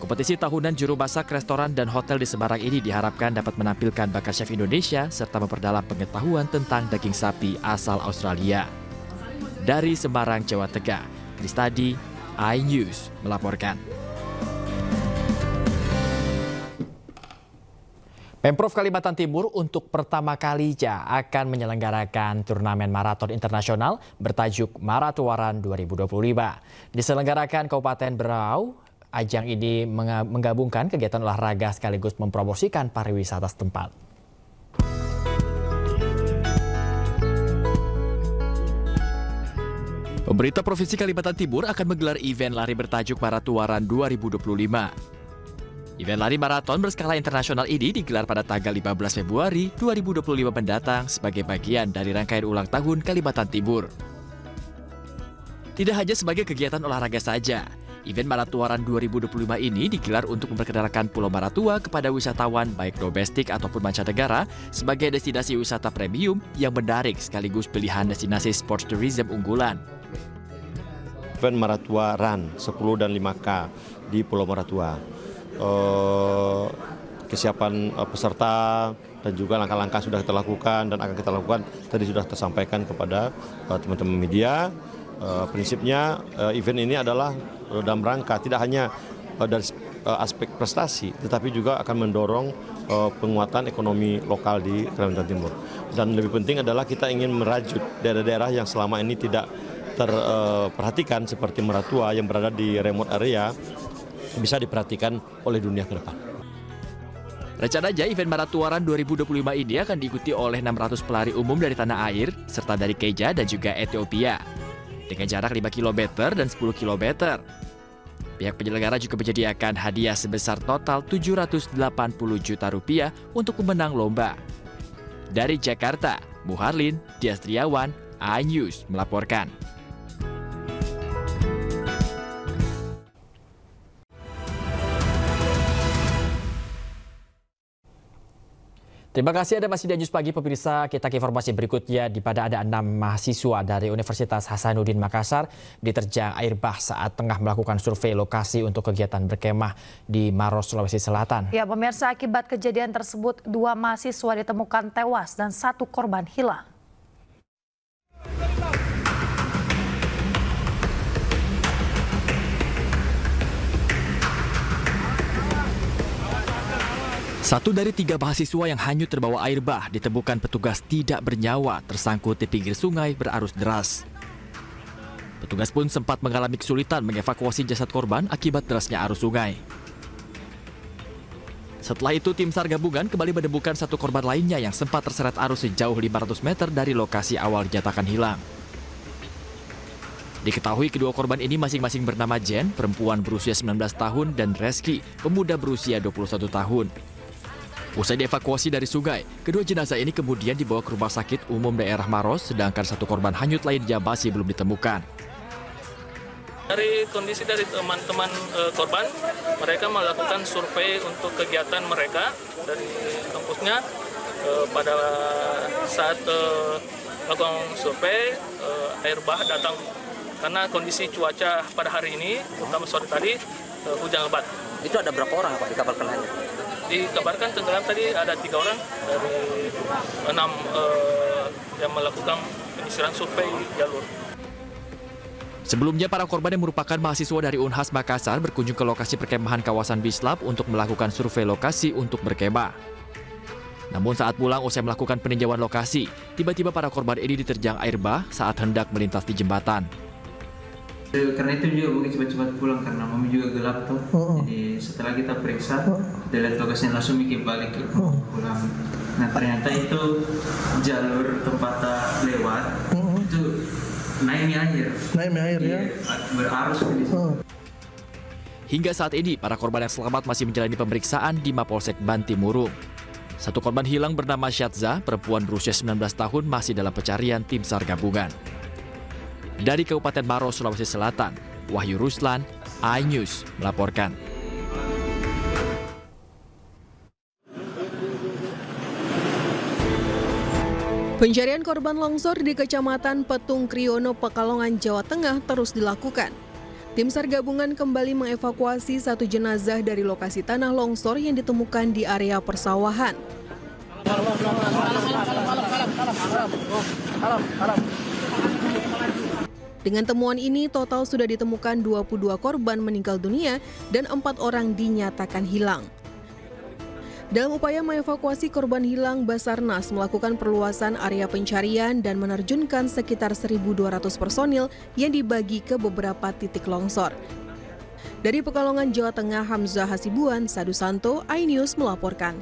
Kompetisi tahunan juru masak restoran dan hotel di Semarang ini diharapkan dapat menampilkan bakat chef Indonesia serta memperdalam pengetahuan tentang daging sapi asal Australia. Dari Semarang, Jawa Tengah, Kristadi, iNews melaporkan. Pemprov Kalimantan Timur untuk pertama kalinya akan menyelenggarakan turnamen maraton internasional bertajuk Maratuaran 2025. Diselenggarakan Kabupaten Berau, ajang ini menggabungkan kegiatan olahraga sekaligus mempromosikan pariwisata setempat. Pemerintah Provinsi Kalimantan Timur akan menggelar event lari bertajuk Maratuaran 2025. Event lari maraton berskala internasional ini digelar pada tanggal 15 Februari 2025 mendatang sebagai bagian dari rangkaian ulang tahun Kalimantan Timur. Tidak hanya sebagai kegiatan olahraga saja, event Maratuaran 2025 ini digelar untuk memperkenalkan Pulau Maratua kepada wisatawan baik domestik ataupun mancanegara sebagai destinasi wisata premium yang menarik sekaligus pilihan destinasi sports tourism unggulan. Event Maratua Run 10 dan 5K di Pulau Maratua. Kesiapan peserta dan juga langkah-langkah sudah kita lakukan dan akan kita lakukan tadi sudah tersampaikan kepada teman-teman media. Prinsipnya event ini adalah dalam rangka tidak hanya dari aspek prestasi tetapi juga akan mendorong penguatan ekonomi lokal di Kalimantan Timur. Dan lebih penting adalah kita ingin merajut daerah-daerah yang selama ini tidak terperhatikan seperti Maratua yang berada di remote area bisa diperhatikan oleh dunia ke depan. Rencananya event Maratuaran 2025 ini akan diikuti oleh 600 pelari umum dari tanah air serta dari Kenya dan juga Ethiopia dengan jarak 5 km dan 10 km. Pihak penyelenggara juga menyediakan hadiah sebesar total Rp780 juta untuk pemenang lomba. Dari Jakarta, Muharlin Diastriawan, iNews melaporkan. Terima kasih Anda masih di News Pagi pemirsa. Kita ke informasi berikutnya, di pada ada 6 mahasiswa dari Universitas Hasanuddin Makassar diterjang air bah saat tengah melakukan survei lokasi untuk kegiatan berkemah di Maros, Sulawesi Selatan. Ya pemirsa, akibat kejadian tersebut 2 mahasiswa ditemukan tewas dan 1 korban hilang. Satu dari 3 mahasiswa yang hanyut terbawa air bah ditemukan petugas tidak bernyawa tersangkut di pinggir sungai berarus deras. Petugas pun sempat mengalami kesulitan mengevakuasi jasad korban akibat derasnya arus sungai. Setelah itu tim SAR gabungan kembali menemukan 1 korban lainnya yang sempat terseret arus sejauh 500 meter dari lokasi awal dinyatakan hilang. Diketahui kedua korban ini masing-masing bernama Jen, perempuan berusia 19 tahun, dan Reski, pemuda berusia 21 tahun. Usai dievakuasi dari sungai, kedua jenazah ini kemudian dibawa ke Rumah Sakit Umum Daerah Maros, sedangkan 1 korban hanyut lainnya masih belum ditemukan. Dari kondisi dari teman-teman korban, mereka melakukan survei untuk kegiatan mereka dari kampusnya. Pada saat melakukan survei, air bah datang karena kondisi cuaca pada hari ini, terutama sore tadi, hujan lebat. Itu ada berapa orang Pak dikabarkan hanya? Dikabarkan tenggelam tadi ada 3 orang dari 6 yang melakukan penyisiran survei jalur. Sebelumnya, para korban yang merupakan mahasiswa dari Unhas Makassar berkunjung ke lokasi perkemahan kawasan Bislab untuk melakukan survei lokasi untuk berkemah. Namun saat pulang usai melakukan peninjauan lokasi, tiba-tiba para korban ini diterjang air bah saat hendak melintas di jembatan. Karena itu juga mungkin cepat-cepat pulang karena mami juga gelap tuh. Jadi setelah kita periksa, kita lihat lokasinya langsung mikir balik ke pulang. Nah ternyata itu jalur tempat lewat itu naiknya air ya. Berarus di situ. Hingga saat ini, para korban yang selamat masih menjalani pemeriksaan di Mapolsek Bantimurung. 1 korban hilang bernama Syadza, perempuan berusia 19 tahun, masih dalam pencarian tim SAR gabungan. Dari Kabupaten Maros, Sulawesi Selatan, Wahyu Ruslan, iNews melaporkan. Pencarian korban longsor di Kecamatan Petung Kriono, Pekalongan, Jawa Tengah terus dilakukan. Tim SAR gabungan kembali mengevakuasi 1 jenazah dari lokasi tanah longsor yang ditemukan di area persawahan. Dengan temuan ini, total sudah ditemukan 22 korban meninggal dunia dan 4 orang dinyatakan hilang. Dalam upaya mengevakuasi korban hilang, Basarnas melakukan perluasan area pencarian dan menerjunkan sekitar 1.200 personil yang dibagi ke beberapa titik longsor. Dari Pekalongan, Jawa Tengah, Hamzah Hasibuan, Sadu Santo, iNews melaporkan.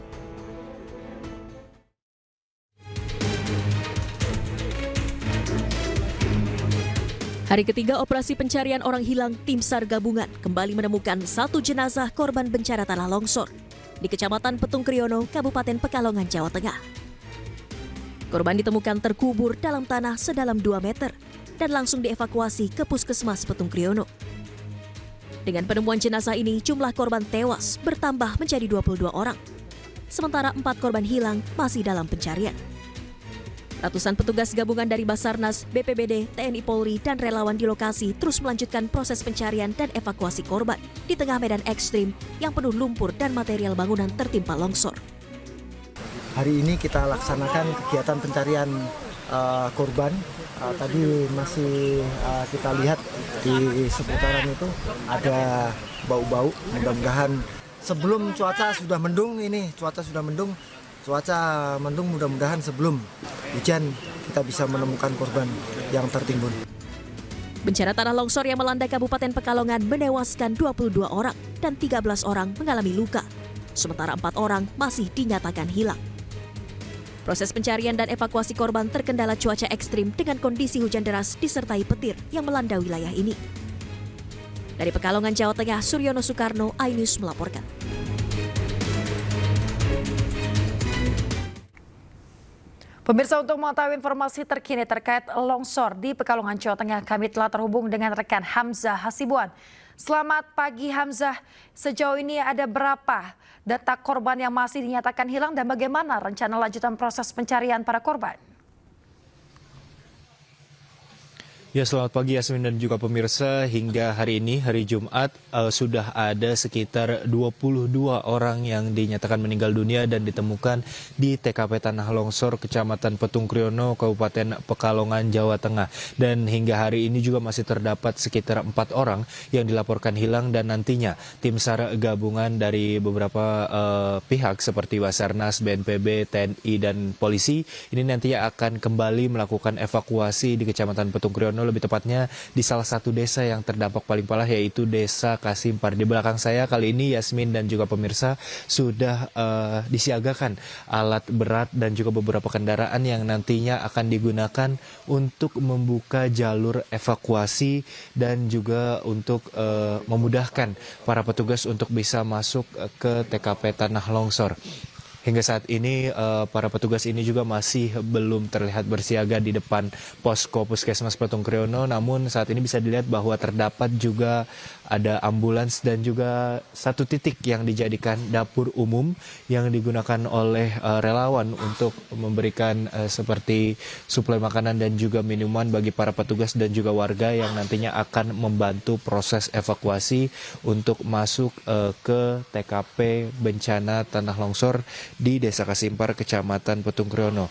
Hari ketiga operasi pencarian orang hilang, tim SAR gabungan kembali menemukan satu jenazah korban bencana tanah longsor di Kecamatan Petung Kriono, Kabupaten Pekalongan, Jawa Tengah. Korban ditemukan terkubur dalam tanah sedalam 2 meter dan langsung dievakuasi ke Puskesmas Petung Kriono. Dengan penemuan jenazah ini, jumlah korban tewas bertambah menjadi 22 orang. Sementara 4 korban hilang masih dalam pencarian. Ratusan petugas gabungan dari Basarnas, BPBD, TNI Polri, dan relawan di lokasi terus melanjutkan proses pencarian dan evakuasi korban di tengah medan ekstrim yang penuh lumpur dan material bangunan tertimpa longsor. Hari ini kita laksanakan kegiatan pencarian korban. Tadi masih kita lihat di seputaran itu ada bau-bau. Mudah-mudahan sebelum cuaca sudah mendung, mudah-mudahan sebelum hujan kita bisa menemukan korban yang tertimbun. Bencana tanah longsor yang melanda Kabupaten Pekalongan menewaskan 22 orang dan 13 orang mengalami luka. Sementara 4 orang masih dinyatakan hilang. Proses pencarian dan evakuasi korban terkendala cuaca ekstrim dengan kondisi hujan deras disertai petir yang melanda wilayah ini. Dari Pekalongan, Jawa Tengah, Suryono Soekarno, iNews melaporkan. Pemirsa, untuk mengetahui informasi terkini terkait longsor di Pekalongan, Jawa Tengah, kami telah terhubung dengan rekan Hamzah Hasibuan. Selamat pagi Hamzah, sejauh ini ada berapa data korban yang masih dinyatakan hilang dan bagaimana rencana lanjutan proses pencarian para korban? Ya, selamat pagi Yasmin dan juga pemirsa. Hingga hari ini, hari Jumat, sudah ada sekitar 22 orang yang dinyatakan meninggal dunia dan ditemukan di TKP Tanah Longsor, Kecamatan Petung Kriono, Kabupaten Pekalongan, Jawa Tengah. Dan hingga hari ini juga masih terdapat sekitar 4 orang yang dilaporkan hilang dan nantinya tim SAR gabungan dari beberapa pihak seperti Basarnas, BNPB, TNI, dan polisi ini nantinya akan kembali melakukan evakuasi di Kecamatan Petung Kriono, lebih tepatnya di salah satu desa yang terdampak paling parah, yaitu Desa Kasimpar. Di belakang saya kali ini Yasmin dan juga pemirsa sudah disiagakan alat berat dan juga beberapa kendaraan yang nantinya akan digunakan untuk membuka jalur evakuasi dan juga untuk memudahkan para petugas untuk bisa masuk ke TKP Tanah Longsor. Hingga saat ini para petugas ini juga masih belum terlihat bersiaga di depan posko Puskesmas Petung Kriono, namun saat ini bisa dilihat bahwa terdapat juga ada ambulans dan juga satu titik yang dijadikan dapur umum yang digunakan oleh relawan untuk memberikan seperti suplai makanan dan juga minuman bagi para petugas dan juga warga yang nantinya akan membantu proses evakuasi untuk masuk ke TKP bencana tanah longsor di Desa Kasimpar, Kecamatan Petung Kriono.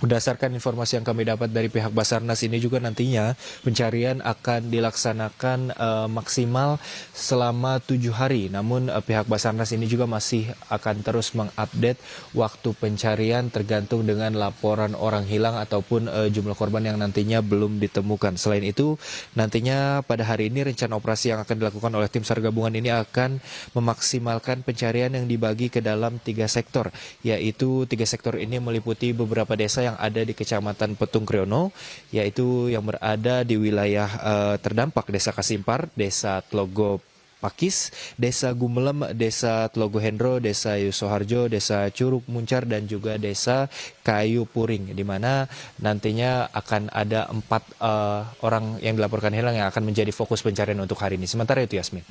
Berdasarkan informasi yang kami dapat dari pihak Basarnas, ini juga nantinya pencarian akan dilaksanakan maksimal selama 7 hari. Namun pihak Basarnas ini juga masih akan terus mengupdate waktu pencarian tergantung dengan laporan orang hilang ataupun jumlah korban yang nantinya belum ditemukan. Selain itu, nantinya pada hari ini rencana operasi yang akan dilakukan oleh tim SAR gabungan ini akan memaksimalkan pencarian yang dibagi ke dalam 3 sektor, yaitu 3 sektor ini meliputi beberapa desa yang ada di Kecamatan Petung Kriono, yaitu yang berada di wilayah terdampak Desa Kasimpar, Desa Tlogo Pakis, Desa Gumelem, Desa Tlogo Hendro, Desa Yusoharjo, Desa Curug Muncar, dan juga Desa Kayu Puring, di mana nantinya akan ada 4 orang yang dilaporkan hilang yang akan menjadi fokus pencarian untuk hari ini. Sementara itu Yasmin.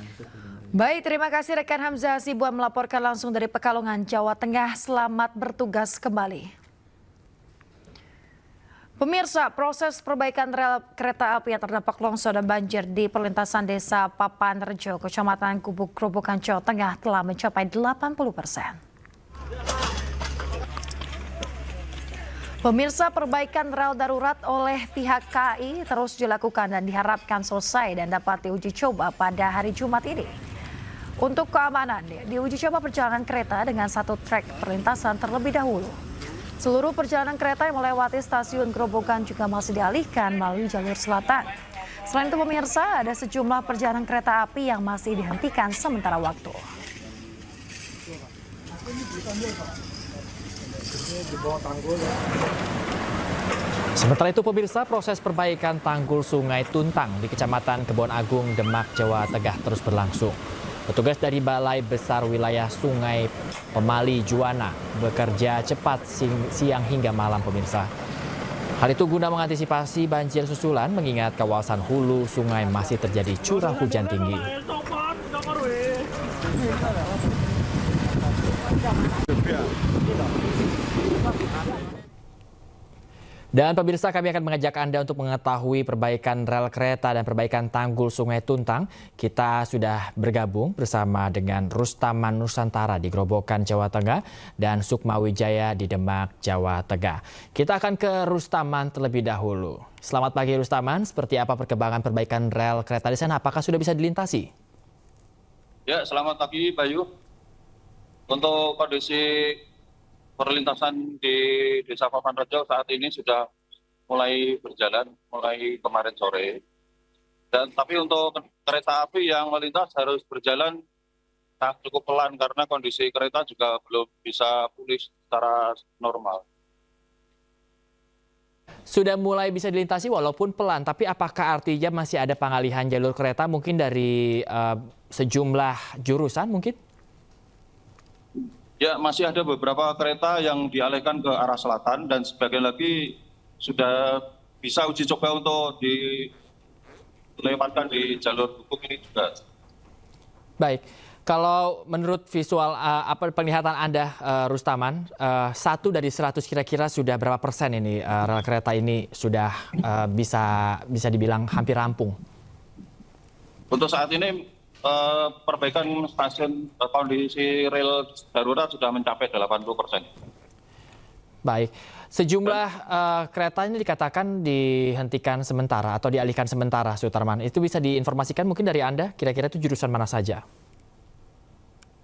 Baik, terima kasih rekan Hamzah Hasibuan melaporkan langsung dari Pekalongan, Jawa Tengah. Selamat bertugas kembali. Pemirsa, proses perbaikan rel kereta api yang terdampak longsor dan banjir di perlintasan Desa Papanrejo, Kecamatan Gubuk, Grobogan, Jawa Tengah telah mencapai 80%. Pemirsa, perbaikan rel darurat oleh pihak KAI terus dilakukan dan diharapkan selesai dan dapat diuji coba pada hari Jumat ini. Untuk keamanan, diuji coba perjalanan kereta dengan 1 trek perlintasan terlebih dahulu. Seluruh perjalanan kereta yang melewati stasiun Grobogan juga masih dialihkan melalui jalur selatan. Selain itu pemirsa, ada sejumlah perjalanan kereta api yang masih dihentikan sementara waktu. Sementara itu pemirsa, proses perbaikan tanggul Sungai Tuntang di Kecamatan Kebon Agung, Demak, Jawa Tengah terus berlangsung. Petugas dari Balai Besar Wilayah Sungai Pemali Juwana bekerja cepat siang hingga malam pemirsa. Hal itu guna mengantisipasi banjir susulan mengingat kawasan hulu sungai masih terjadi curah hujan tinggi. Dan pemirsa, kami akan mengajak Anda untuk mengetahui perbaikan rel kereta dan perbaikan tanggul Sungai Tuntang. Kita sudah bergabung bersama dengan Rustaman Nusantara di Grobogan, Jawa Tengah dan Sukma Wijaya di Demak, Jawa Tengah. Kita akan ke Rustaman terlebih dahulu. Selamat pagi Rustaman, seperti apa perkembangan perbaikan rel kereta di sana? Apakah sudah bisa dilintasi? Ya, selamat pagi Bayu. Untuk kondisi perlintasan di Desa Papanrejo saat ini sudah mulai berjalan mulai kemarin sore. Tapi untuk kereta api yang melintas harus berjalan cukup pelan karena kondisi kereta juga belum bisa pulih secara normal. Sudah mulai bisa dilintasi walaupun pelan, tapi apakah artinya masih ada pengalihan jalur kereta mungkin dari sejumlah jurusan mungkin? Ya, masih ada beberapa kereta yang dialihkan ke arah selatan dan sebagian lagi sudah bisa uji coba untuk dilewatkan di jalur hukum ini juga. Baik, kalau menurut visual apa penglihatan Anda Rustaman, 1 dari 100 kira-kira sudah berapa persen ini rel kereta ini sudah bisa dibilang hampir rampung? Untuk saat ini perbaikan stasiun kondisi rel darurat sudah mencapai 80%. Baik, sejumlah kereta ini dikatakan dihentikan sementara atau dialihkan sementara, Sutarman. Itu bisa diinformasikan mungkin dari Anda, kira-kira itu jurusan mana saja?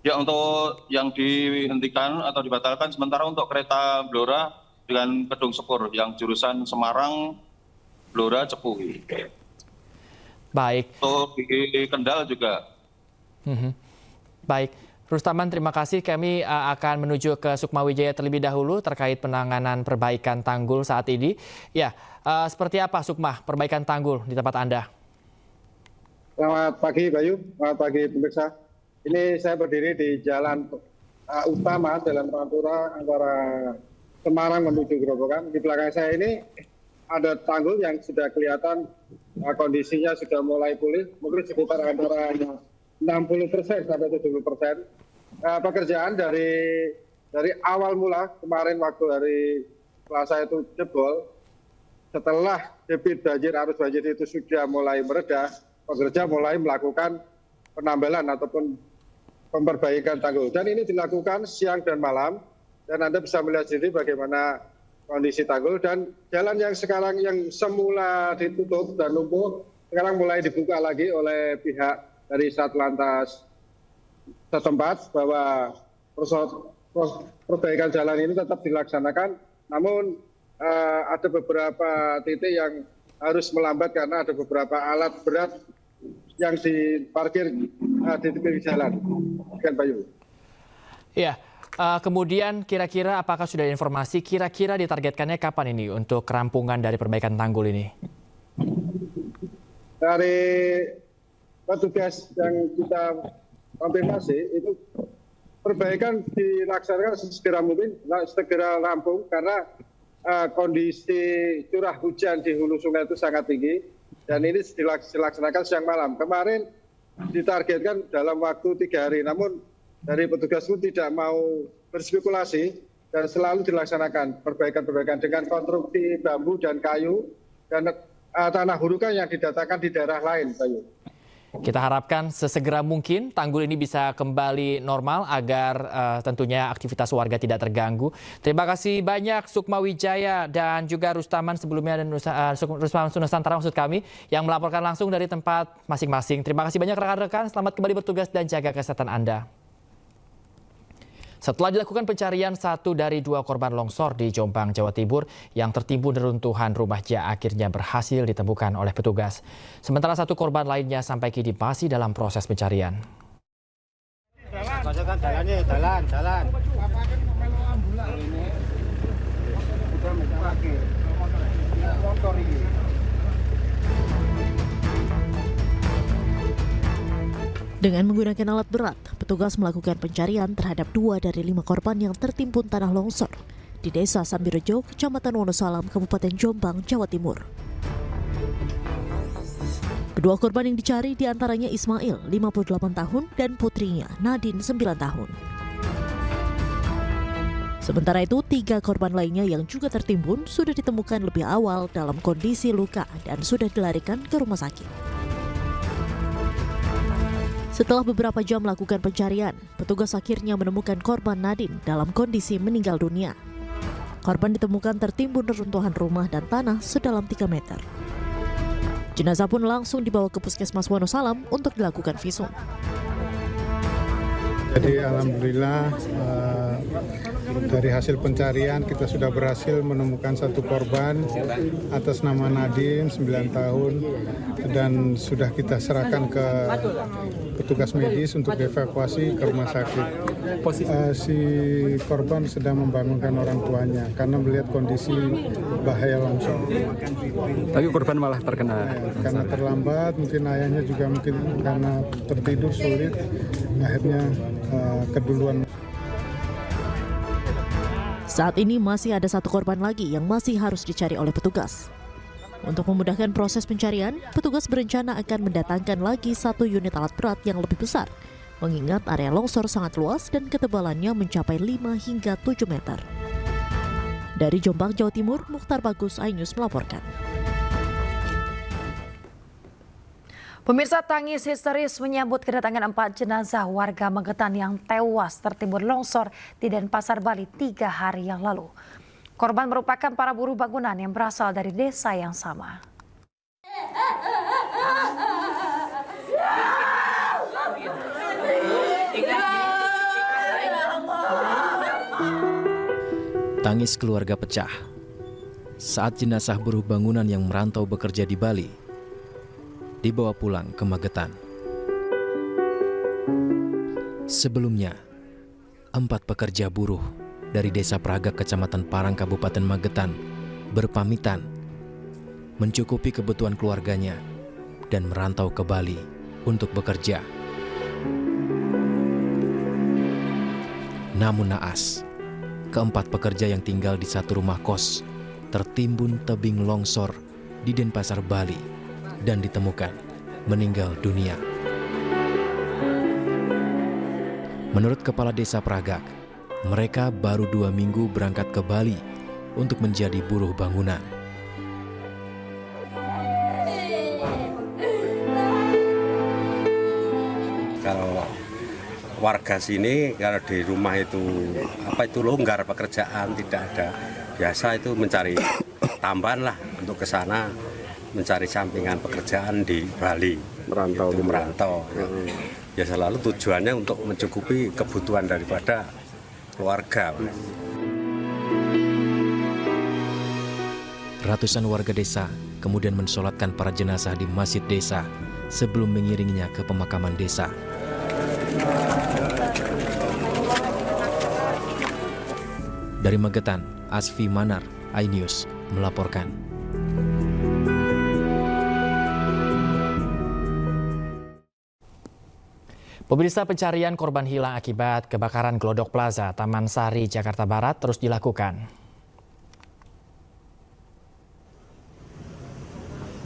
Ya, untuk yang dihentikan atau dibatalkan sementara untuk kereta Blora dengan Kedung Sepur yang jurusan Semarang, Blora, Cepuhi. Baik. Untuk di Kendal juga. Baik, Rustaman terima kasih. Kami akan menuju ke Sukma Wijaya terlebih dahulu terkait penanganan perbaikan tanggul saat ini. Ya, seperti apa Sukma perbaikan tanggul di tempat Anda? Selamat pagi Bayu, selamat pagi pemirsa. Ini saya berdiri di jalan utama, Jalan Pantura antara Semarang menuju Grobogan. Di belakang saya ini ada tanggul yang sudah kelihatan kondisinya sudah mulai pulih, mungkin sekitar antara 60% sampai 70%. Pekerjaan dari awal mula kemarin waktu hari Selasa itu jebol, setelah debit banjir, arus banjir itu sudah mulai mereda, pekerja mulai melakukan penambalan ataupun memperbaikan tanggul. Dan ini dilakukan siang dan malam, dan Anda bisa melihat sendiri bagaimana kondisi tanggul dan jalan yang sekarang yang semula ditutup dan lumpuh sekarang mulai dibuka lagi oleh pihak dari Satlantas setempat bahwa perbaikan jalan ini tetap dilaksanakan, namun ada beberapa titik yang harus melambat karena ada beberapa alat berat yang diparkir di tepi jalan. Sekian Bayu. Iya. Kemudian kira-kira apakah sudah ada informasi kira-kira ditargetkannya kapan ini untuk kerampungan dari perbaikan tanggul ini? Dari petugas yang kita konfirmasi itu perbaikan dilaksanakan segera mungkin, segera rampung karena kondisi curah hujan di hulu sungai itu sangat tinggi dan ini dilaksanakan siang malam. Kemarin ditargetkan dalam waktu 3 hari, namun dari petugas pun tidak mau berspekulasi dan selalu dilaksanakan perbaikan-perbaikan dengan konstruksi bambu dan kayu dan tanah hurukan yang didatakan di daerah lain, Bayu. Kita harapkan sesegera mungkin tanggul ini bisa kembali normal agar tentunya aktivitas warga tidak terganggu. Terima kasih banyak Sukma Wijaya dan juga Rustaman sebelumnya dan Rustaman Nusantara maksud kami yang melaporkan langsung dari tempat masing-masing. Terima kasih banyak rekan-rekan, selamat kembali bertugas dan jaga kesehatan Anda. Setelah dilakukan pencarian 1 dari 2 korban longsor di Jombang, Jawa Timur yang tertimbun reruntuhan rumah akhirnya berhasil ditemukan oleh petugas. Sementara 1 korban lainnya sampai kini masih dalam proses pencarian. Jalan. Dengan menggunakan alat berat, petugas melakukan pencarian terhadap 2 dari 5 korban yang tertimbun tanah longsor di Desa Sambirejo, Kecamatan Wonosalam, Kabupaten Jombang, Jawa Timur. Kedua korban yang dicari diantaranya Ismail, 58 tahun, dan putrinya, Nadine, 9 tahun. Sementara itu, 3 korban lainnya yang juga tertimbun sudah ditemukan lebih awal dalam kondisi luka dan sudah dilarikan ke rumah sakit. Setelah beberapa jam melakukan pencarian, petugas akhirnya menemukan korban Nadine dalam kondisi meninggal dunia. Korban ditemukan tertimbun reruntuhan rumah dan tanah sedalam 3 meter. Jenazah pun langsung dibawa ke Puskesmas Wonosalam untuk dilakukan visum. Jadi alhamdulillah dari hasil pencarian kita sudah berhasil menemukan 1 korban atas nama Nadine, 9 tahun, dan sudah kita serahkan ke petugas medis untuk dievakuasi ke rumah sakit. Si korban sedang membangunkan orang tuanya karena melihat kondisi bahaya longsor. Tapi korban malah terkena. Karena terlambat, mungkin ayahnya juga mungkin karena tertidur sulit, akhirnya keduluan. Saat ini masih ada 1 korban lagi yang masih harus dicari oleh petugas. Untuk memudahkan proses pencarian, petugas berencana akan mendatangkan lagi 1 unit alat berat yang lebih besar, mengingat area longsor sangat luas dan ketebalannya mencapai 5 hingga 7 meter. Dari Jombang, Jawa Timur, Mukhtar Bagus, iNews melaporkan. Pemirsa, tangis histeris menyambut kedatangan 4 jenazah warga Magetan yang tewas tertimbun longsor di Denpasar, Bali 3 hari yang lalu. Korban merupakan para buruh bangunan yang berasal dari desa yang sama. Tangis keluarga pecah saat jenazah buruh bangunan yang merantau bekerja di Bali dibawa pulang ke Magetan. Sebelumnya, 4 pekerja buruh dari Desa Pragak, Kecamatan Parang, Kabupaten Magetan berpamitan mencukupi kebutuhan keluarganya dan merantau ke Bali untuk bekerja. Namun naas, ke-4 pekerja yang tinggal di satu rumah kos tertimbun tebing longsor di Denpasar, Bali dan ditemukan meninggal dunia. Menurut Kepala Desa Pragak, mereka baru 2 minggu berangkat ke Bali untuk menjadi buruh bangunan. Kalau warga sini, kalau di rumah itu longgar pekerjaan, tidak ada. Biasa itu mencari tambahan lah untuk ke sana, mencari sampingan pekerjaan di Bali, merantau. Ya selalu tujuannya untuk mencukupi kebutuhan daripada keluarga. Ratusan warga desa kemudian mensolatkan para jenazah di masjid desa sebelum mengiringinya ke pemakaman desa. Dari Magetan, Asfi Manar, iNews melaporkan. Pemirsa, pencarian korban hilang akibat kebakaran Glodok Plaza, Taman Sari, Jakarta Barat terus dilakukan.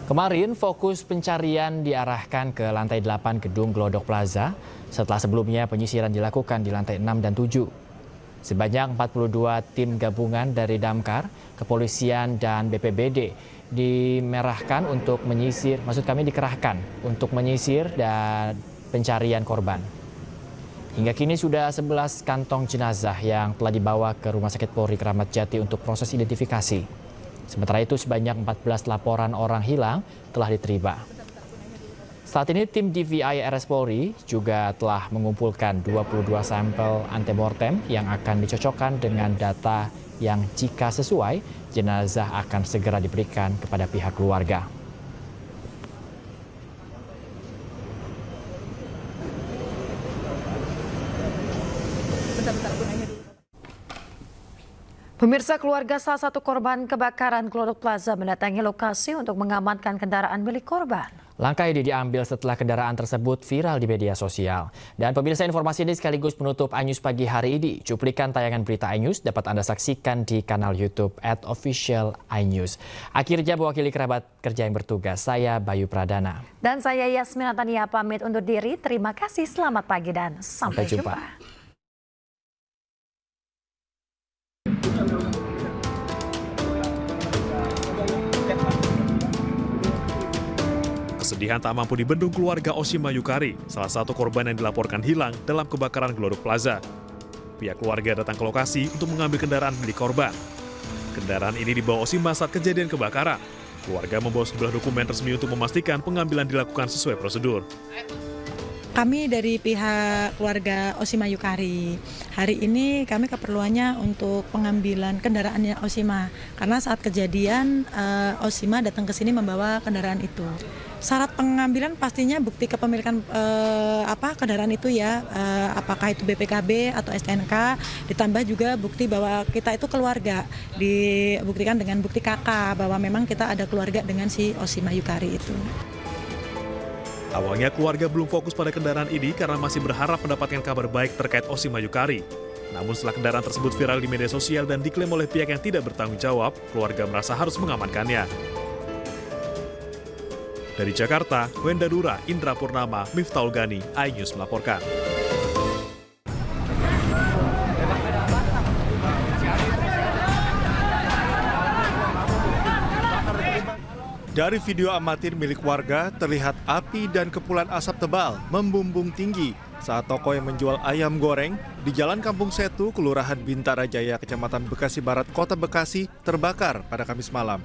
Kemarin fokus pencarian diarahkan ke lantai 8 gedung Glodok Plaza setelah sebelumnya penyisiran dilakukan di lantai 6 dan 7. Sebanyak 42 tim gabungan dari Damkar, Kepolisian dan BPBD dikerahkan untuk menyisir dan pencarian korban. Hingga kini sudah 11 kantong jenazah yang telah dibawa ke Rumah Sakit Polri Kramat Jati untuk proses identifikasi. Sementara itu sebanyak 14 laporan orang hilang telah diterima. Saat ini tim DVI RS Polri juga telah mengumpulkan 22 sampel antemortem yang akan dicocokkan dengan data yang jika sesuai, jenazah akan segera diberikan kepada pihak keluarga. Pemirsa, keluarga salah satu korban kebakaran Glodok Plaza mendatangi lokasi untuk mengamankan kendaraan milik korban. Langkah ini diambil setelah kendaraan tersebut viral di media sosial. Dan pemirsa, informasi ini sekaligus menutup iNews pagi hari ini. Cuplikan tayangan berita iNews dapat Anda saksikan di kanal YouTube @official iNews. Akhirnya mewakili kerabat kerja yang bertugas, saya Bayu Pradana. Dan saya Yasmin Natania pamit undur diri. Terima kasih, selamat pagi dan sampai jumpa. Kesedihan tak mampu dibendung keluarga Oshima Yukari, salah satu korban yang dilaporkan hilang dalam kebakaran Glodok Plaza. Pihak keluarga datang ke lokasi untuk mengambil kendaraan milik korban. Kendaraan ini dibawa Oshima saat kejadian kebakaran. Keluarga membawa sejumlah dokumen resmi untuk memastikan pengambilan dilakukan sesuai prosedur. Kami dari pihak keluarga Oshima Yukari, hari ini kami keperluannya untuk pengambilan kendaraannya Oshima. Karena saat kejadian Oshima datang ke sini membawa kendaraan itu. Syarat pengambilan pastinya bukti kepemilikan kendaraan itu ya, apakah itu BPKB atau STNK, ditambah juga bukti bahwa kita itu keluarga, dibuktikan dengan bukti KK bahwa memang kita ada keluarga dengan si Oshima Yukari itu. Awalnya keluarga belum fokus pada kendaraan ini karena masih berharap mendapatkan kabar baik terkait Oshima Yukari. Namun setelah kendaraan tersebut viral di media sosial dan diklaim oleh pihak yang tidak bertanggung jawab, keluarga merasa harus mengamankannya. Dari Jakarta, Wenda Dura, Indra Purnama, Miftahul Gani, iNews melaporkan. Dari video amatir milik warga, terlihat api dan kepulan asap tebal membumbung tinggi saat toko yang menjual ayam goreng di Jalan Kampung Setu, Kelurahan Bintara Jaya, Kecamatan Bekasi Barat, Kota Bekasi, terbakar pada Kamis malam.